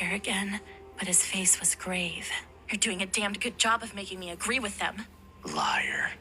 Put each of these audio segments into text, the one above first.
there again, but his face was grave. You're doing a damned good job of making me agree with them. Liar.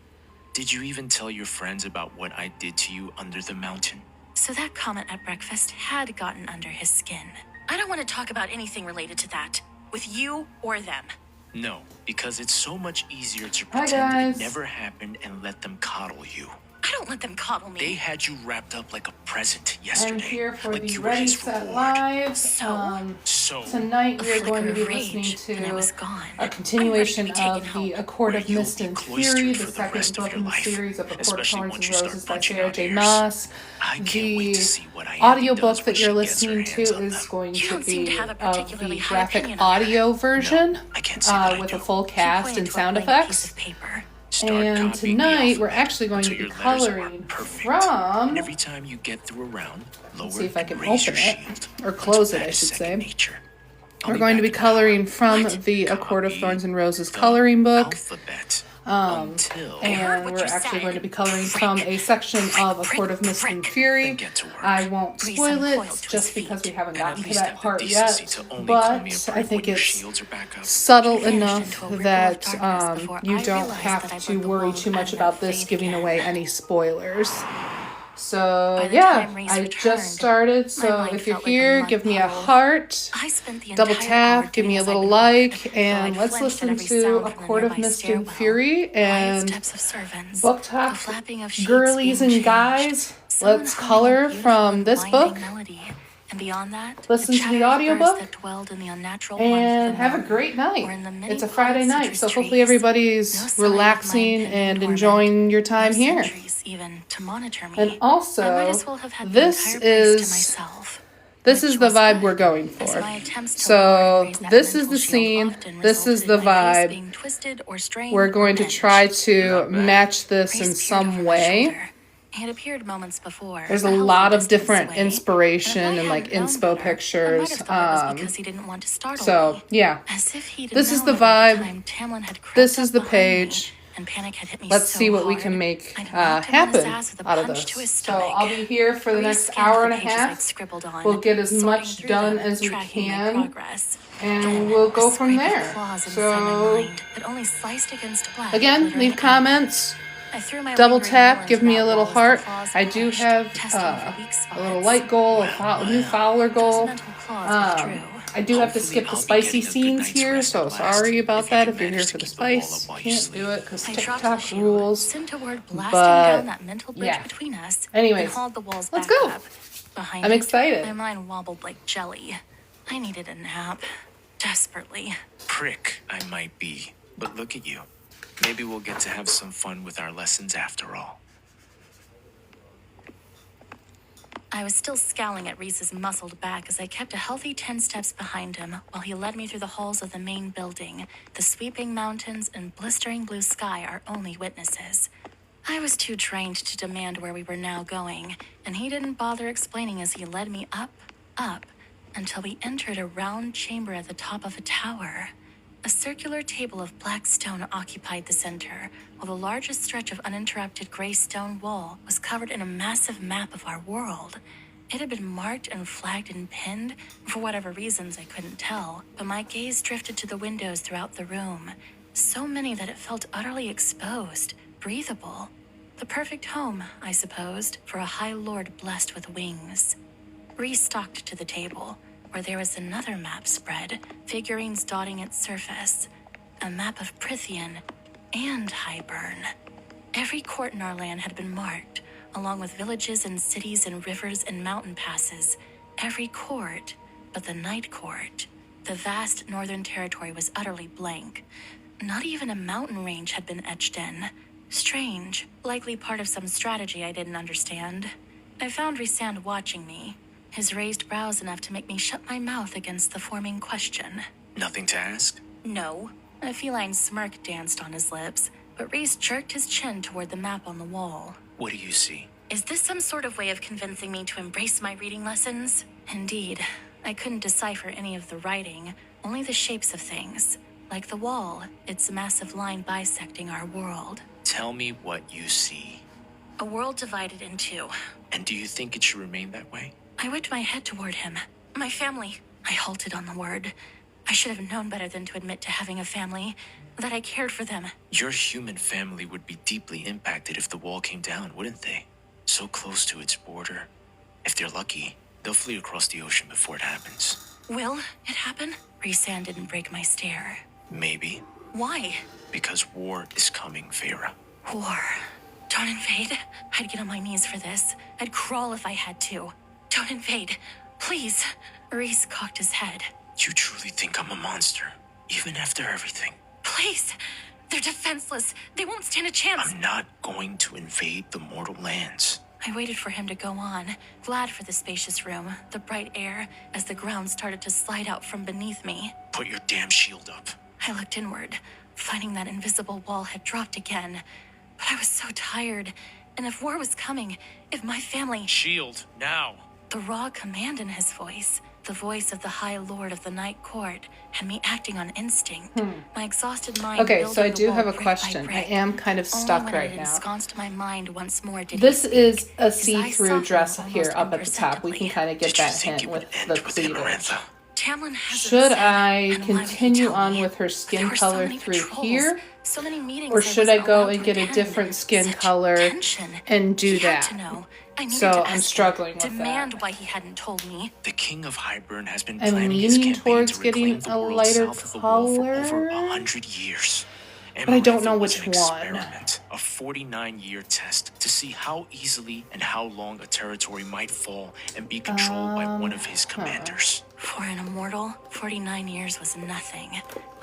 Did you even tell your friends about what I did to you under the mountain? So that comment at breakfast had gotten under his skin. I don't want to talk about anything related to that, with you or them. No, because it's so much easier to pretend it never happened and let them coddle you. I don't let them coddle me. They had you wrapped up like a present yesterday. And here for like the Ready Set Live. So tonight we are going to be listening to a continuation of the A Court of Mist and Fury, the second book in the series of A Court of Thorns and Roses by Sarah J. Maas. The audiobook that you're listening to is going to be of the graphic audio version with a full cast and sound effects. And tonight we're actually going to be coloring from, every time you get through a round, let's see if I can open it, or close it I should say. We're going to be coloring from the A Court of Thorns and Roses coloring book. And we're actually going to be coloring from a section of A Court of Mist and Fury. I won't spoil it just because we haven't gotten to that part yet, but I think it's subtle enough that you don't have to worry too much about this giving away any spoilers. So yeah, I just started, so if you're here, give me a heart, double tap, give me a little like, and let's listen to A Court of Mist and Fury, and book talk, girlies and guys, let's color from this book, listen to the audiobook, and have a great night. It's a Friday night, so hopefully everybody's relaxing and enjoying your time here. And also, this is the vibe we're going for. So this is the scene, this is the vibe. We're going to try to match this in some way. There's a lot of different inspiration and like inspo pictures. So yeah, this is the vibe. This is the page. Let's see what we can make happen out of this. So I'll be here for the next hour and a half. We'll get as much done as we can, and we'll go from there. So again, leave comments. Double tap, give me a little heart. I do have a little light goal, a new follower goal. I do have to skip the spicy scenes here, so sorry about that if you're here for the spice. Can't do it because TikTok rules. But yeah. Anyways, let's go. I'm excited. My mind wobbled like jelly. I needed a nap. Desperately. Prick I might be, but look at you. Maybe we'll get to have some fun with our lessons after all. I was still scowling at Reese's muscled back as I kept a healthy 10 steps behind him while he led me through the halls of the main building. The sweeping mountains and blistering blue sky are only witnesses. I was too drained to demand where we were now going, and he didn't bother explaining as he led me up, until we entered a round chamber at the top of a tower. A circular table of black stone occupied the center, while the largest stretch of uninterrupted gray stone wall was covered in a massive map of our world. It had been marked and flagged and pinned, for whatever reasons I couldn't tell, but my gaze drifted to the windows throughout the room, so many that it felt utterly exposed, breathable. The perfect home, I supposed, for a high lord blessed with wings. Reese stalked to the table, where there was another map spread, figurines dotting its surface. A map of Prithian and Highburn. Every court in our land had been marked, along with villages and cities and rivers and mountain passes. Every court but the Night Court. The vast northern territory was utterly blank. Not even a mountain range had been etched in. Strange, likely part of some strategy I didn't understand. I found Rhysand watching me, his raised brows enough to make me shut my mouth against the forming question. Nothing to ask? No. A feline smirk danced on his lips, but Rhys jerked his chin toward the map on the wall. What do you see? Is this some sort of way of convincing me to embrace my reading lessons? Indeed. I couldn't decipher any of the writing, only the shapes of things. Like the wall, its massive line bisecting our world. Tell me what you see. A world divided in two. And do you think it should remain that way? I whipped my head toward him. My family. I halted on the word. I should have known better than to admit to having a family, that I cared for them. Your human family would be deeply impacted if the wall came down, wouldn't they? So close to its border. If they're lucky, they'll flee across the ocean before it happens. Will it happen? Rhys-Ann didn't break my stare. Maybe. Why? Because war is coming, Feyre. War. Don't invade. I'd get on my knees for this. I'd crawl if I had to. Don't invade. Please. Rhys cocked his head. You truly think I'm a monster, even after everything? Please. They're defenseless. They won't stand a chance. I'm not going to invade the mortal lands. I waited for him to go on, glad for the spacious room, the bright air, as the ground started to slide out from beneath me. Put your damn shield up. I looked inward, finding that invisible wall had dropped again. But I was so tired, and if war was coming, if my family... Shield, now! The raw command in his voice, the voice of the High Lord of the Night Court, had me acting on instinct. My exhausted mind... Okay, so I do have a question. I am kind of stuck right now. Ensconced my mind once more did this is a see-through dress here up at the top. We can kind of get that hint with the cleavage. Should I continue on with her skin color through here? Or should I go and get a different skin color and do that? So I'm struggling with demand that. Why he hadn't told me. The King of Hybern has been I'm planning his leaning campaign towards to getting reclaim the a world lighter south of the wall for over color. 100 years. But I don't know Amarantha was which an one. experiment, a 49-year test to see how easily and how long a territory might fall and be controlled by one of his commanders. For an immortal, 49 years was nothing.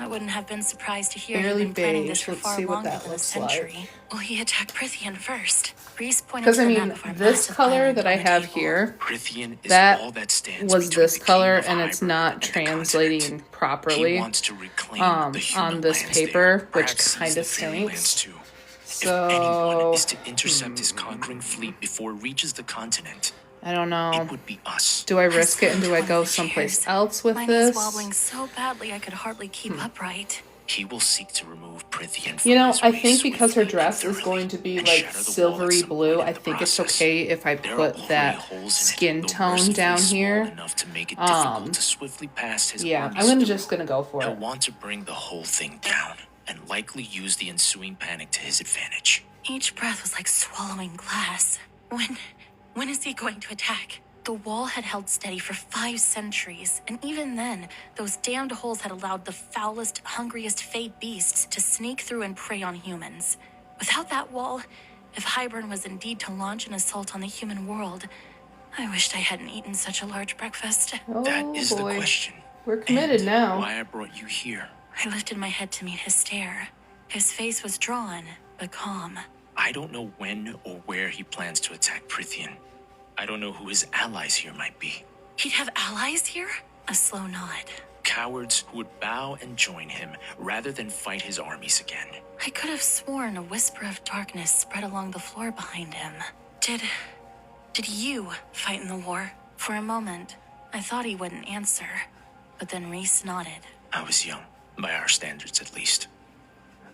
I wouldn't have been surprised to hear Barely he'd been planning this beige. for Let's far see what longer that than a looks century. like. Well, he attacked Prythian first. Rhys pointed Because to I the mean, map of our this massive color island that on I the have table. here, Prythian is that all that stands was between this the King color, of and it's Hybern not and the translating continent. properly He wants to reclaim the human on this lands there, paper, which perhaps kind seize of the fairy lands stinks. too. So, If anyone is to intercept his conquering fleet before it reaches the continent, I don't know. it would be us. Do I risk it and do I slammed go one of the someplace chairs. else with My this? knees wobbling so badly I could hardly keep upright. He will seek to remove Prythian from You know, his I way think because her swiftly dress and is going to thoroughly, be and like shatter the wall at silvery some blue, point I in the think it's process. okay if I There are put already that holes in it, skin though tone mercifully down small here. enough to make it difficult to swiftly pass his Yeah, armies I'm gonna through. just gonna go for He'll it. want to bring the whole thing down and likely use the ensuing panic to his advantage. Each breath was like swallowing glass. When is he going to attack? The wall had held steady for 5 centuries, and even then, those damned holes had allowed the foulest, hungriest fey beasts to sneak through and prey on humans. Without that wall, if Hybern was indeed to launch an assault on the human world, I wished I hadn't eaten such a large breakfast. Oh That is the boy. question. We're committed And now. why I brought you here. I lifted my head to meet his stare. His face was drawn, but calm. I don't know when or where he plans to attack Prythian. I don't know who his allies here might be. He'd have allies here? A slow nod. Cowards who would bow and join him rather than fight his armies again. I could have sworn a whisper of darkness spread along the floor behind him. Did you fight in the war? For a moment, I thought he wouldn't answer, but then Rhys nodded. I was young, by our standards at least.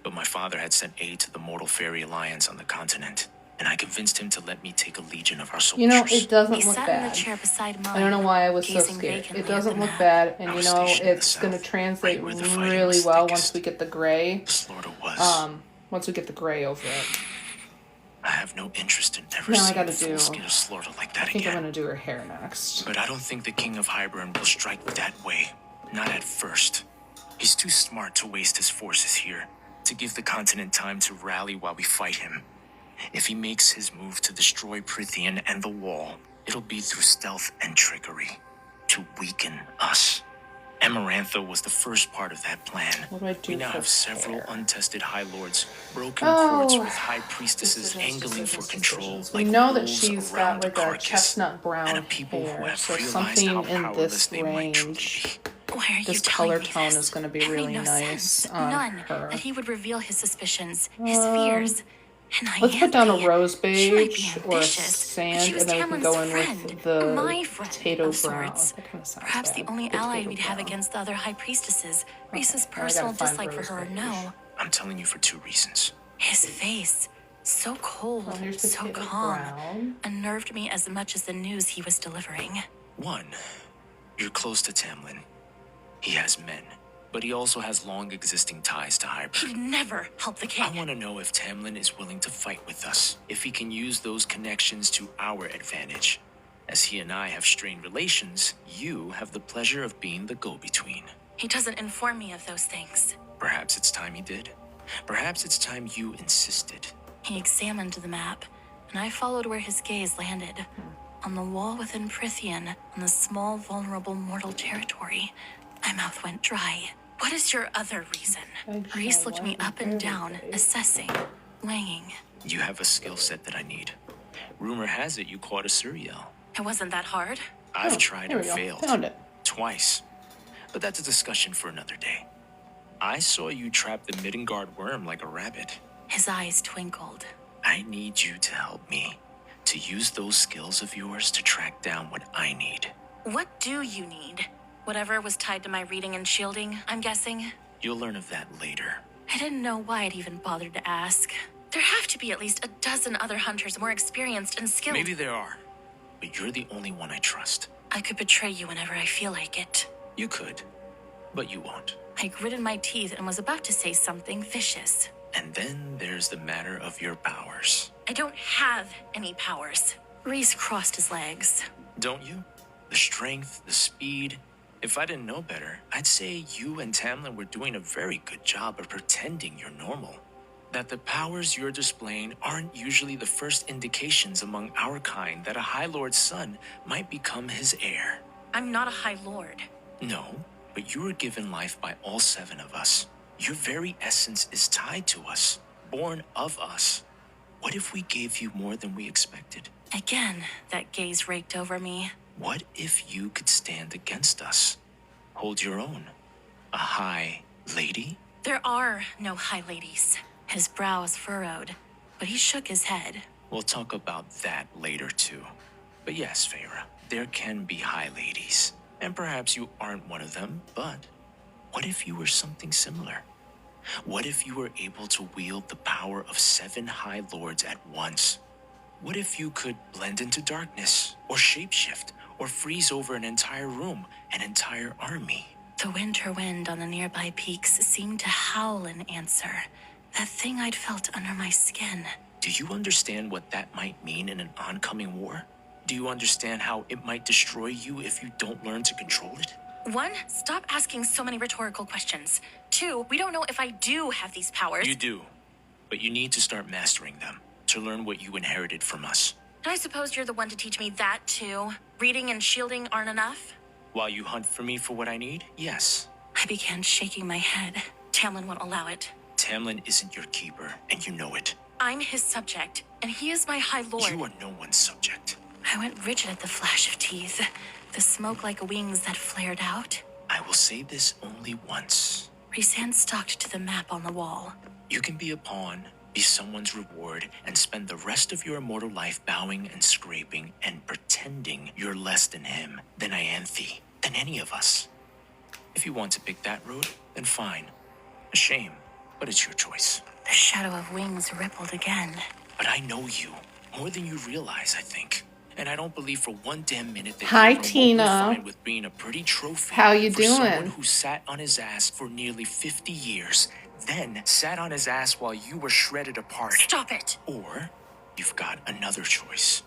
But my father had sent aid to the Mortal Fairy Alliance on the continent, and I convinced him to let me take a legion of our soldiers. You know, it doesn't He look sat in the bad. chair beside mine. I don't know why I was so gazing scared. vacantly It at doesn't the look map. bad, and I you was know, stationed in the it's going to south, translate right where the fighting really was well thickest. once we get the gray. The slaughter was. Once we get the gray over it. I have no interest in ever Now I seeing gotta a do- full-scale slaughter like that I think again. I'm going to do her hair next. But I don't think the King of Hybern will strike that way. Not at first. He's too smart to waste his forces here, to give the continent time to rally while we fight him. If he makes his move to destroy Prythian and the wall, it'll be through stealth and trickery, to weaken us. Amarantha was the first part of that plan. What do I do We now for have several hair? untested High Lords, broken Oh, courts with High Priestesses angling for control We like know that wolves she's around got a like a carcass, chestnut brown and a people who hair, have so realized something how in powerless this they might truly range. be. Why are This you color telling me tone this? is gonna be It made really no nice sense. on None. her. That he would reveal his suspicions, his fears. And Let's put down a rose She might be beige or a ambitious, but she sand, was and then we can Tamlin's go in friend, with the my friend potato of brown. sorts. That kind of sounds Perhaps bad. the only Potato ally we'd have brown. against the other high priestesses. Rhys's now I gotta personal find dislike for rose her, beige. no. I'm telling you for 2 reasons. His face, so cold, Oh, here's so potato calm, brown. unnerved me as much as the news he was delivering. 1, You're close to Tamlin. He has men, but he also has long-existing ties to Hybern. He'd never help the king. I want to know if Tamlin is willing to fight with us, if he can use those connections to our advantage. As he and I have strained relations, you have the pleasure of being the go-between. He doesn't inform me of those things. Perhaps it's time he did. Perhaps it's time you insisted. He examined the map, and I followed where his gaze landed. On the wall within Prithian, on the small, vulnerable mortal territory. My mouth went dry. What is your other reason? Rhys looked me up and down, assessing, weighing. You have a skill set that I need. Rumor has it you caught a Suriel. It wasn't that hard. I've tried and failed. Found it. Twice. But that's a discussion for another day. I saw you trap the Middengard worm like a rabbit. His eyes twinkled. I need you to help me. To use those skills of yours to track down what I need. What do you need? Whatever was tied to my reading and shielding, I'm guessing? You'll learn of that later. I didn't know why I'd even bothered to ask. There have to be at least a dozen other hunters more experienced and skilled. Maybe there are, but you're the only one I trust. I could betray you whenever I feel like it. You could, but you won't. I gritted my teeth and was about to say something vicious. And then there's the matter of your powers. I don't have any powers. Rhys crossed his legs. Don't you? The strength, the speed. If I didn't know better, I'd say you and Tamlin were doing a very good job of pretending you're normal. That the powers you're displaying aren't usually the first indications among our kind that a High Lord's son might become his heir. I'm not a High Lord. No, but you were given life by all 7 of us. Your very essence is tied to us, born of us. What if we gave you more than we expected? Again, that gaze raked over me. What if you could stand against us? Hold your own? A high lady? There are no high ladies. His brows furrowed, but he shook his head. We'll talk about that later too. But yes, Feyre, there can be high ladies. And perhaps you aren't one of them, but what if you were something similar? What if you were able to wield the power of 7 High Lords at once? What if you could blend into darkness, or shapeshift, or freeze over an entire room, an entire army? The winter wind on the nearby peaks seemed to howl in answer. That thing I'd felt under my skin. Do you understand what that might mean in an oncoming war? Do you understand how it might destroy you if you don't learn to control it? 1, stop asking so many rhetorical questions. 2, we don't know if I do have these powers. You do, but you need to start mastering them to learn what you inherited from us. And I suppose you're the one to teach me that too. Reading and shielding aren't enough? While you hunt for me for what I need, yes. I began shaking my head. Tamlin won't allow it. Tamlin isn't your keeper, and you know it. I'm his subject, and he is my High Lord. You are no one's subject. I went rigid at the flash of teeth, the smoke like wings that flared out. I will say this only once. Rhys stalked to the map on the wall. You can be a pawn, be someone's reward, and spend the rest of your immortal life bowing and scraping and pretending you're less than him, than Ianthe, than any of us. If you want to pick that road, then fine. A shame, but it's your choice. The shadow of wings rippled again. But I know you, more than you realize, I think. And I don't believe for one damn minute that Hi, you're Tina. fine with being a pretty trophy. How you for doing? Someone who sat on his ass for nearly 50 years, then sat on his ass while you were shredded apart. Stop it! Or you've got another choice.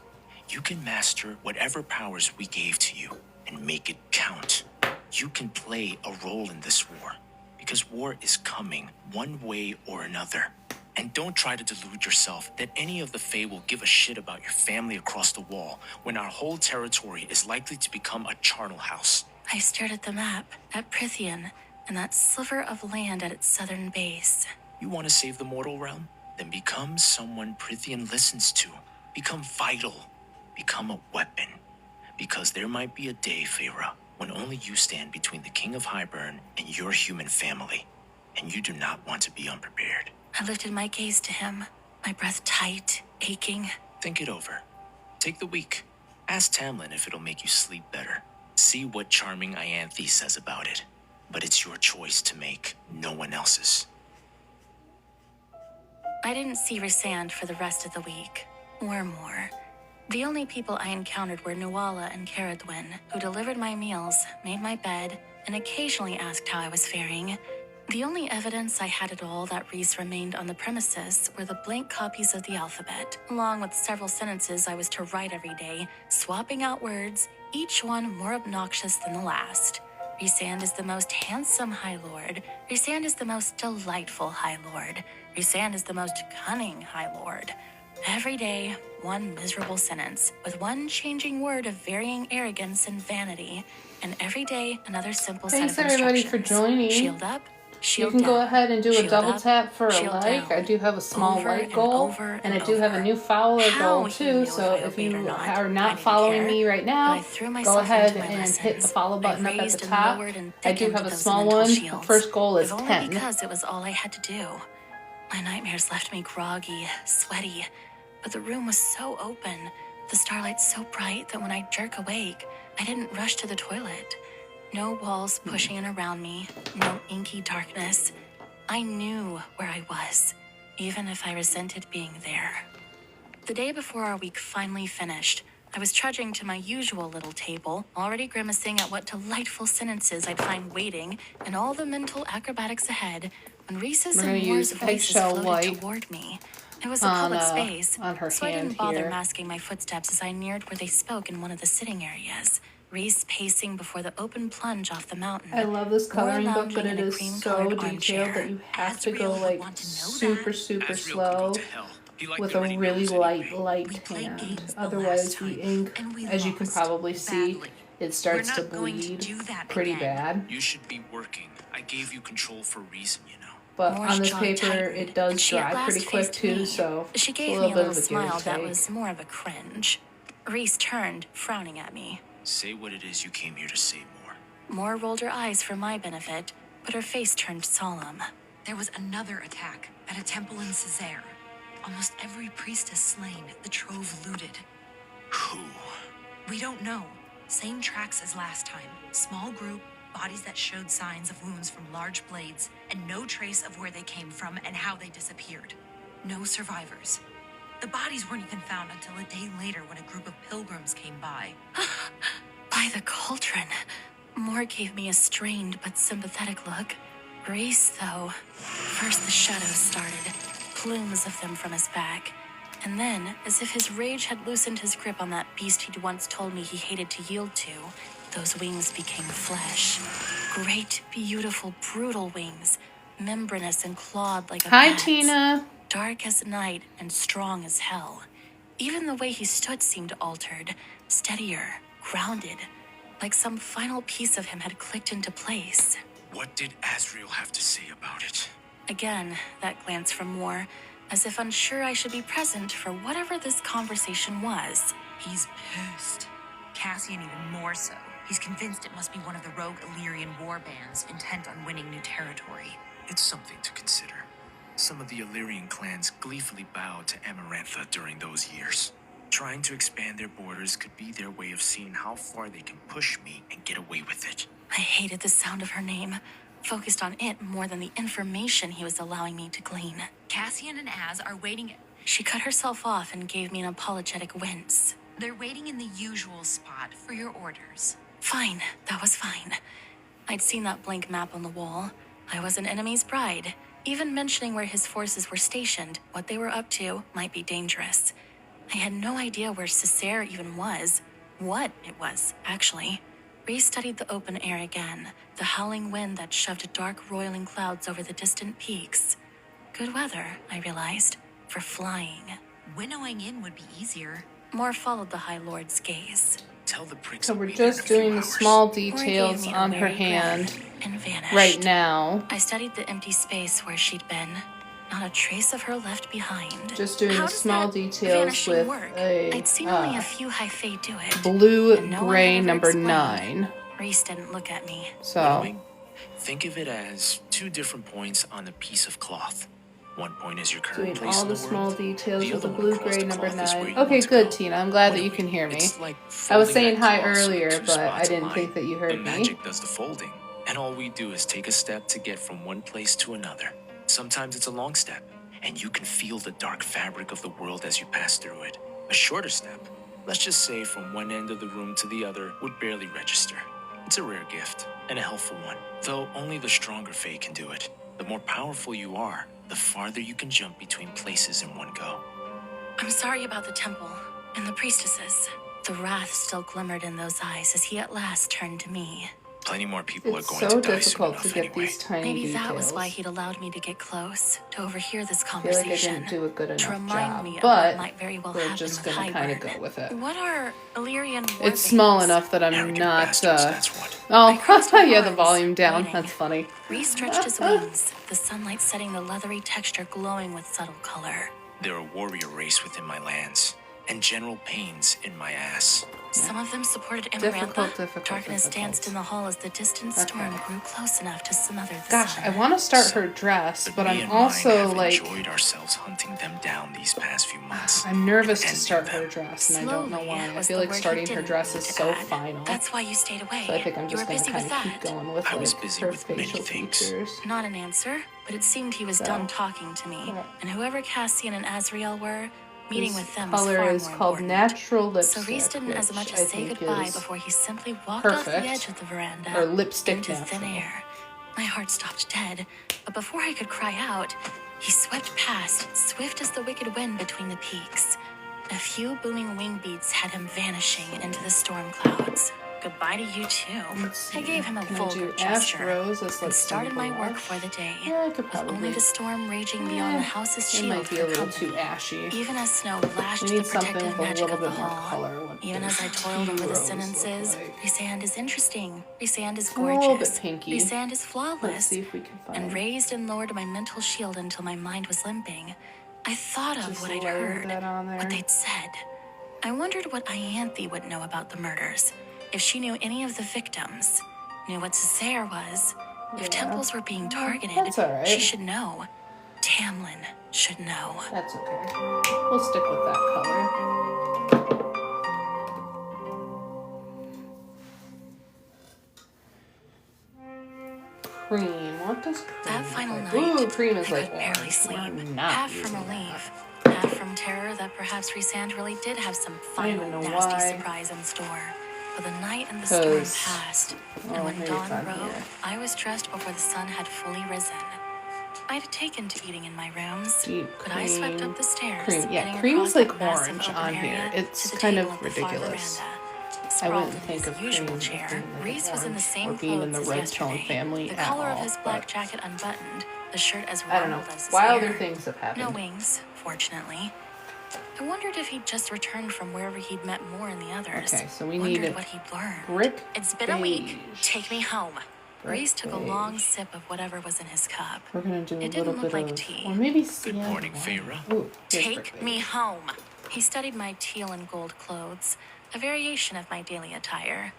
You can master whatever powers we gave to you and make it count. You can play a role in this war, because war is coming one way or another. And don't try to delude yourself that any of the Fae will give a shit about your family across the wall when our whole territory is likely to become a charnel house. I stared at the map, at Prithian, and that sliver of land at its southern base. You want to save the mortal realm? Then become someone Prithian listens to. Become vital. Become a weapon. Because there might be a day, Feyre, when only you stand between the King of Hybern and your human family. And you do not want to be unprepared. I lifted my gaze to him, my breath tight, aching. Think it over. Take the week. Ask Tamlin if it'll make you sleep better. See what charming Ianthe says about it. But it's your choice to make, no one else's. I didn't see Rhys for the rest of the week, or more. The only people I encountered were Nuala and Caradwin, who delivered my meals, made my bed, and occasionally asked how I was faring. The only evidence I had at all that Reese remained on the premises were the blank copies of the alphabet, along with several sentences I was to write every day, swapping out words, each one more obnoxious than the last. Rhysand is the most handsome High Lord. Rhysand is the most delightful High Lord. Rhysand is the most cunning High Lord. Every day, one miserable sentence, with one changing word of varying arrogance and vanity, and every day another simple Thanks set of everybody instructions. for joining. Shield up, You shield can go down. ahead and do a Shield double up, tap for a shield like. down. I do have a small Over like and goal, over and I and do have a over. new follower How goal he too. knew So if I if you obeyed or not, are I not didn't following care, me right but now, I threw go myself ahead into my and lessons. hit the follow button I up at raised the and top. lowered and I do thickened have a those small mental one. shields, First goal is if only 10. because it was all I had to do. My nightmares left me groggy, sweaty, but the room was so open, the starlight so bright that when I jerk awake, I didn't rush to the toilet. No walls pushing in around me, no inky darkness. I knew where I was, even if I resented being there. The day before our week finally finished, I was trudging to my usual little table, already grimacing at what delightful sentences I'd find waiting and all the mental acrobatics ahead, when Reese's We're gonna and Moore's use voices eggshell floated white toward me. It was a on public space, her so I hand didn't bother here. masking my footsteps as I neared where they spoke in one of the sitting areas. Reese pacing before the open plunge off the mountain. I love this Moore coloring book, but lounging it in a is so cream-colored detailed armchair. that you have to go Asriel would like want to know super, that. super Asriel can go slow to hell. He likely with a already really knows light, anyway. light We played hand. games the Otherwise, last the time, ink, and we as you can lost probably see, badly. it starts We're to not going to bleed do that pretty again. bad. You should be working. I gave you control for a reason, you know. But Moore's on this jaw paper, tightened, it does and she at dry last pretty quick faced too, me. so She it's a gave little me a bit little of a give smile and that take. was more of a cringe. Reese turned, frowning at me. Say what it is you came here to say, Moore. Moore rolled her eyes for my benefit, but her face turned solemn. There was another attack at a temple in Césaire. Almost every priestess slain, the trove looted. Who? We don't know. Same tracks as last time. Small group, bodies that showed signs of wounds from large blades, and no trace of where they came from and how they disappeared. No survivors. The bodies weren't even found until a day later when a group of pilgrims came by. By the cauldron. Moore gave me a strained but sympathetic look. Reese, though. First the shadows started, plumes of them from his back. And then, as if his rage had loosened his grip on that beast he'd once told me he hated to yield to, those wings became flesh. Great, beautiful, brutal wings, membranous and clawed like a Hi, bat's. Tina. Dark as night and strong as hell. Even the way he stood seemed altered, steadier, grounded, like some final piece of him had clicked into place. What did Asriel have to say about it? Again, that glance from Moore, as if unsure I should be present for whatever this conversation was. He's pissed. Cassian even more so. He's convinced it must be one of the rogue Illyrian war bands intent on winning new territory. It's something to consider. Some of the Illyrian clans gleefully bowed to Amarantha during those years. Trying to expand their borders could be their way of seeing how far they can push me and get away with it. I hated the sound of her name, focused on it more than the information he was allowing me to glean. Cassian and Az are waiting. She cut herself off and gave me an apologetic wince. They're waiting in the usual spot for your orders. Fine, that was fine. I'd seen that blank map on the wall. I was an enemy's bride. Even mentioning where his forces were stationed, what they were up to, might be dangerous. I had no idea where Césaire even was. What it was, actually. Re-studied the open air again, the howling wind that shoved dark roiling clouds over the distant peaks. Good weather, I realized, for flying. Winnowing in would be easier. Moore followed the High Lord's gaze. Tell the pricks So to we're meet in just a few doing the hours. small Moore gave details me a on her wary hand grin and vanished. right now. I studied the empty space where she'd been. Not a trace of her left behind. Just doing How the does small that details vanishing with work? a I'd seen only a few high fae do it. blue and no one gray had ever number explained. 9. Reese didn't look at me. So Winnowing? Think of it as two different points on a piece of cloth. One point is your current doing place all in the the small world. details The with a other one blue across gray the number cloth is where 9. you Okay, want to good, go. Tina. I'm glad that you Winnowing, can hear me. it's like I was folding saying that hi cloth so the earlier, two but I spots didn't align. think that you heard The me. magic does the folding, and all we do is take a step to get from one place to another. Sometimes it's a long step, and you can feel the dark fabric of the world as you pass through it. A shorter step, Let's just say from one end of the room to the other would barely register. It's a rare gift, and a helpful one, though only the stronger Fae can do it. The more powerful you are, the farther you can jump between places in one go. I'm sorry about the temple and the priestesses. The wrath still glimmered in those eyes as he at last turned to me. Plenty more people It's are going so to die difficult soon to enough get anyway. these tiny Maybe details. that was why he'd allowed me to get close, to overhear this I feel like I conversation. didn't do a good to enough remind job, me of but what might very well we're happen just with gonna kind of Hybern. go with it. What are Illyrian war It's small veins? enough that I'm Arrogant not. bastards, that's what. Oh, crossed my yeah, the arms, volume down. waiting. That's funny. Reese stretched his wings, the sunlight setting the leathery texture glowing with subtle color. They're a warrior race within my lands, and general pains in my ass. Some of them supported Difficult, Amarantha. difficult, Darkness difficult. danced in the hall as the distant storm grew close enough to smother the Gosh, sun. I want to start her dress, but me I'm and also mine have like, enjoyed ourselves hunting them down these past few months. I'm nervous to And start them. her dress, and I don't know Slowly why. I was feel the like word he starting her didn't dress need is to so add. final. That's why you stayed away. So I think I'm You just were going to busy kind with of that. keep going with I was like busy her with many facial things. features. Not an answer, but it seemed he was So. done talking to me. Right. And whoever Cassian and Azrael were, meeting This with them was color far is more called important. Natural So Lipstick, Reese didn't as which much I as say think goodbye is before he simply walked off the perfect. edge of the veranda Or Lipstick into thin Natural. air. My heart stopped dead, but before I could cry out, he swept past, swift as the wicked wind between the peaks. A few booming wing beats had him vanishing into the storm clouds. Goodbye to you too. I gave him a Can I vulgar do Ash gesture Rose as like and started my some work blush? for the day. Yeah, I could With only probably. the storm raging beyond the house's It shield might be a for little company. too ashy. Even as snow lashed We the need something protective with a magic little of the bit more hall. color. What Even does as I toiled tea over the rose look sentences, like? Rhysand is interesting. Rhysand is A little gorgeous. bit pinky. Rhysand is Let's flawless. see if we can find. And raised and lowered my mental shield until my mind was limping. I thought of Just what I'd layer heard, that on there. what they'd said. I wondered what Ianthe would know about the murders, if she knew any of the victims, knew what Cessair was. If Yeah. temples were being targeted, That's all right. she should know. Tamlin should know. That's okay. We'll stick with that color. Cream. What does cream That final look night, like? Ooh, cream is I like could barely orange. sleep. We're not Half from using relief, that. half from terror that perhaps Rhysand really did have some final even know nasty why. surprise in store. But the night and the storm 'Cause- passed, oh, and when maybe dawn it's on broke, here. I was dressed before the sun had fully risen. I'd taken to eating in my rooms, Deep but I swept cream. up the stairs, Cream. Yeah, heading cream across is like that massive orange open on area here. It's to the kind table of at the far ridiculous. veranda. I Sprawled wouldn't in think his of cream usual as chair, being like Reese was in the orange same or being in clothes the as red yesterday. tone family The at collar of all, his black but jacket unbuttoned, the shirt as I don't know. rumpled as his Wilder hair. things have happened. No wings, fortunately. I wondered if he'd just returned from wherever he'd met more in the others. Okay, so we Wondered need what he'd learned. brick It's been a week. beige. Take me home. Brick Reese took a beige. long sip of whatever was in his cup. We're gonna do a It little didn't bit look like of, tea. or maybe Good morning, Feyre. Ooh, here's Take brick me beige. home. He studied my teal and gold clothes, a variation of my daily attire.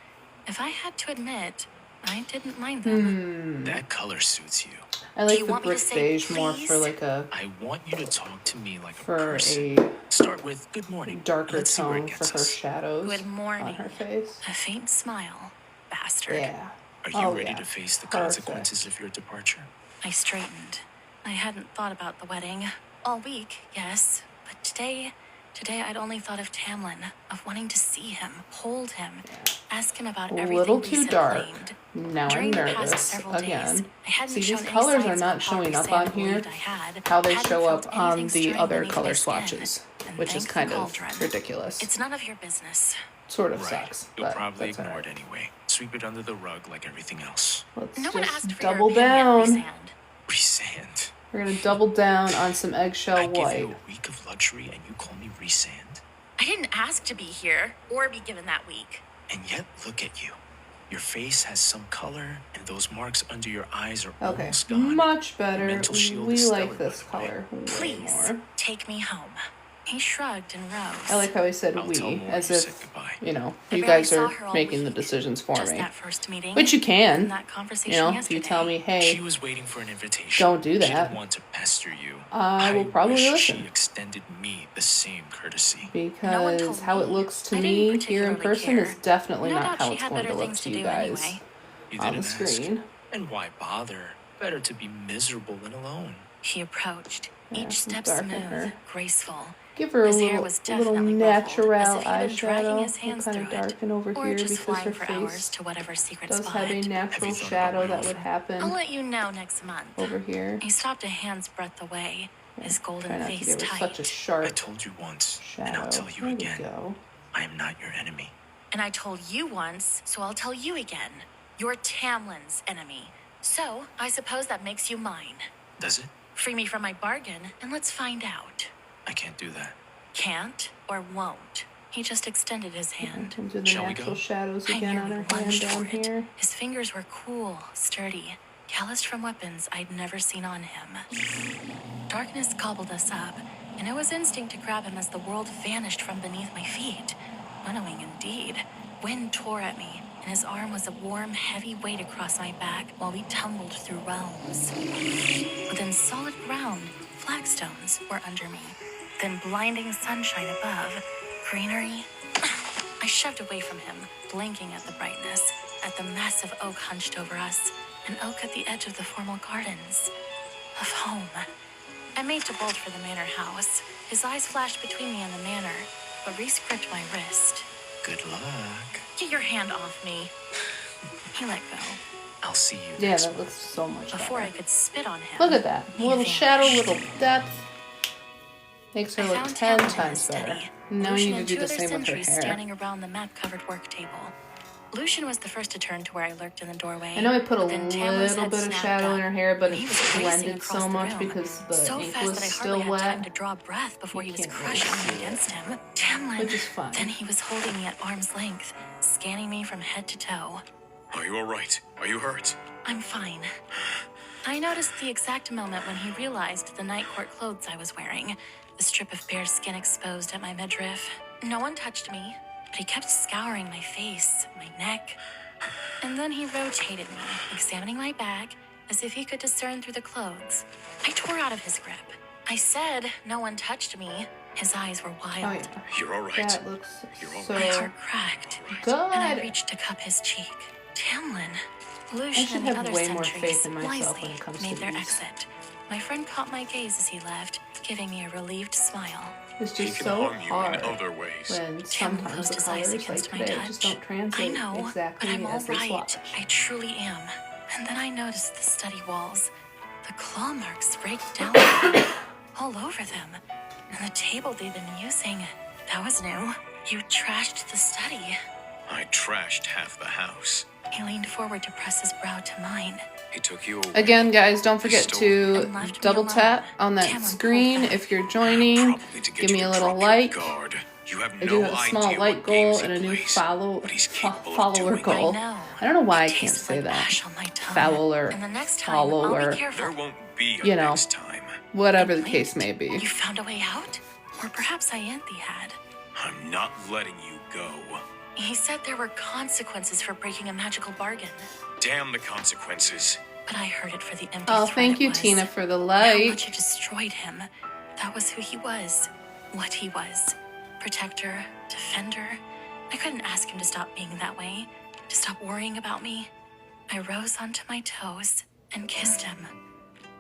If I had to admit, I didn't mind them. That color suits you. I Do like you the want me to brick say beige more for please? like a I want you to talk to me like a for person. a Start with good morning. darker Let's see where tone it for gets her us. shadows Good morning. on her face. A faint smile. Bastard. Yeah. Are you Oh, ready yeah. to face the Perfect. consequences of your departure? I straightened. I hadn't thought about the wedding. All week, yes. But today I'd only thought of Tamlin, of wanting to see him, hold him, ask him about A everything little Reese too had dark. claimed. Now During I'm the past nervous several days, again. I hadn't See, shown these any colors are signs not of how showing up Rhysand on here. believed I had. How they Hadn't show felt up on anything the stirring other beneath color my skin. swatches, And which is thank the kind of cauldron. ridiculous. It's none of your business. Sort of Right. sucks, You'll but probably that's ignore alright. it anyway. Sweep it under the rug like everything else. Let's No one just asked for double your opinion, down. Rhysand. Rhysand. We're gonna double down on some eggshell I give white. you a week of luxury and you call me Rhysand? I didn't ask to be here or be given that week. And yet, look at you. Your face has some color, and those marks under your eyes are Okay, almost gone. much better. Mental shield We is like stellar, this by the way. color way Please, more. take me home. He shrugged and rose. I like how he said I'll tell we, Maury as you if, said goodbye. you know, I you barely guys saw are her all making the week. decisions for Just me. that first meeting. Which you and can. that conversation You know, if yesterday. you tell me, She hey, was waiting for an invitation. Don't do She that. didn't want to pester you. I will probably wish listen. She extended me the same courtesy. No one because told how it me. looks to I didn't me here in particularly person care. is definitely No not doubt how she it's had going to better look things to to you do guys anyway. You on the didn't ask. screen. And why bother? Better to be miserable than alone. He approached, Yeah, each step darken smooth, her. graceful. Give her a His hair little was natural definitely ruffled, as if he'd been dragging his eyeshadow. hands We'll kind through of it, darken over or here just because her flying for hours face to whatever secret does spot. have a natural thought shadow about my that would move? I'll happen let you know next month. over here. He stopped a hand's breadth away, his Try golden not to face give her tight. such a I sharp told you once, shadow. and I'll tell you There we again. go. I am not your enemy. And I told you once, so I'll tell you again. You're Tamlin's enemy. So, I suppose that makes you mine. Does it? Free me from my bargain, and let's find out. I can't do that. Can't or won't. He just extended his hand. Into the Shall we natural go? shadows I again on nearly her hand lunged down for it. here. His fingers were cool, sturdy, calloused from weapons I'd never seen on him. Darkness gobbled us up, and it was instinct to grab him as the world vanished from beneath my feet. Winnowing indeed. Wind tore at me, and his arm was a warm, heavy weight across my back while we tumbled through realms. Within solid ground, flagstones were under me. Then blinding sunshine above, greenery. I shoved away from him, blinking at the brightness, at the massive oak hunched over us, an oak at the edge of the formal gardens of home. I made to bolt for the manor house. His eyes flashed between me and the manor, but Reese gripped my wrist. Good luck. Get your hand off me. He let go. I'll see you Yeah, next that month. looks so much Before I better. could spit on him. Look at that. he Little shadow, vanished. little depth. Makes her I look found 10 Tamlin in times his better. study. Now Lucian you need and to do two the other same with her sentries hair. standing around the map-covered work table. Lucian was the first to turn to where I lurked in the doorway. I know I put a Then Tamlin's little head bit of snapped shadow up, in her hair, but and he it's was racing blended across so the much room. because the so ink fast was that I still hardly had time wet. to draw breath before You he was can't really crushing see me it. against him. Tamlin. Which is fine. Then he was holding me at arm's length, scanning me from head to toe. Are you all right? Are you hurt? I'm fine. I noticed the exact moment when he realized the night court clothes I was wearing, the strip of bare skin exposed at my midriff. No one touched me, but he kept scouring my face, my neck. And then he rotated me, examining my bag as if he could discern through the clothes. I tore out of his grip. I said no one touched me. His eyes were Oh, wild. yeah. You're all right. That looks You're all so My heart cracked, good. and I reached to cup his cheek. Tamlin, I Lucian, should and the have other way more sentries faith in myself when wisely it comes made to their these. exit. My friend caught my gaze as he left, giving me a relieved smile. It's He just can so harm you hard in other ways. when Tamlin sometimes closed the his eyes colors, like against my today, touch. just don't I translate know, exactly but I'm all as they right. swatch. I truly am. And then I noticed the study walls. The claw marks raked down all over them. And the table they'd been using. That was new. You trashed the study. I trashed half the house. He leaned forward to press his brow to mine. He took you away. Again, guys, don't forget Stole to And left me double alone. tap on that Tamlin pulled screen back. if you're joining. Probably to get Give you me to a little drop your like. guard. You have I no do have a small idea like what goal games he and a new plays, follower but he's capable of follower doing goal. I know. I don't know why I It can't tasted say like that. ash on my tongue. Fowler, And the next time, I'll follower, be careful. There won't be a You know. next time. whatever the Wait, case may be. You found a way out? Or perhaps Ianthe had. I'm not letting you go. He said there were consequences for breaking a magical bargain. Damn the consequences. But I heard it for the empty Oh, threat thank it you, was. Tina, for the How like. much it destroyed him. That was who he was. What he was. Protector, defender. I couldn't ask him to stop being that way. To stop worrying about me. I rose onto my toes and kissed him.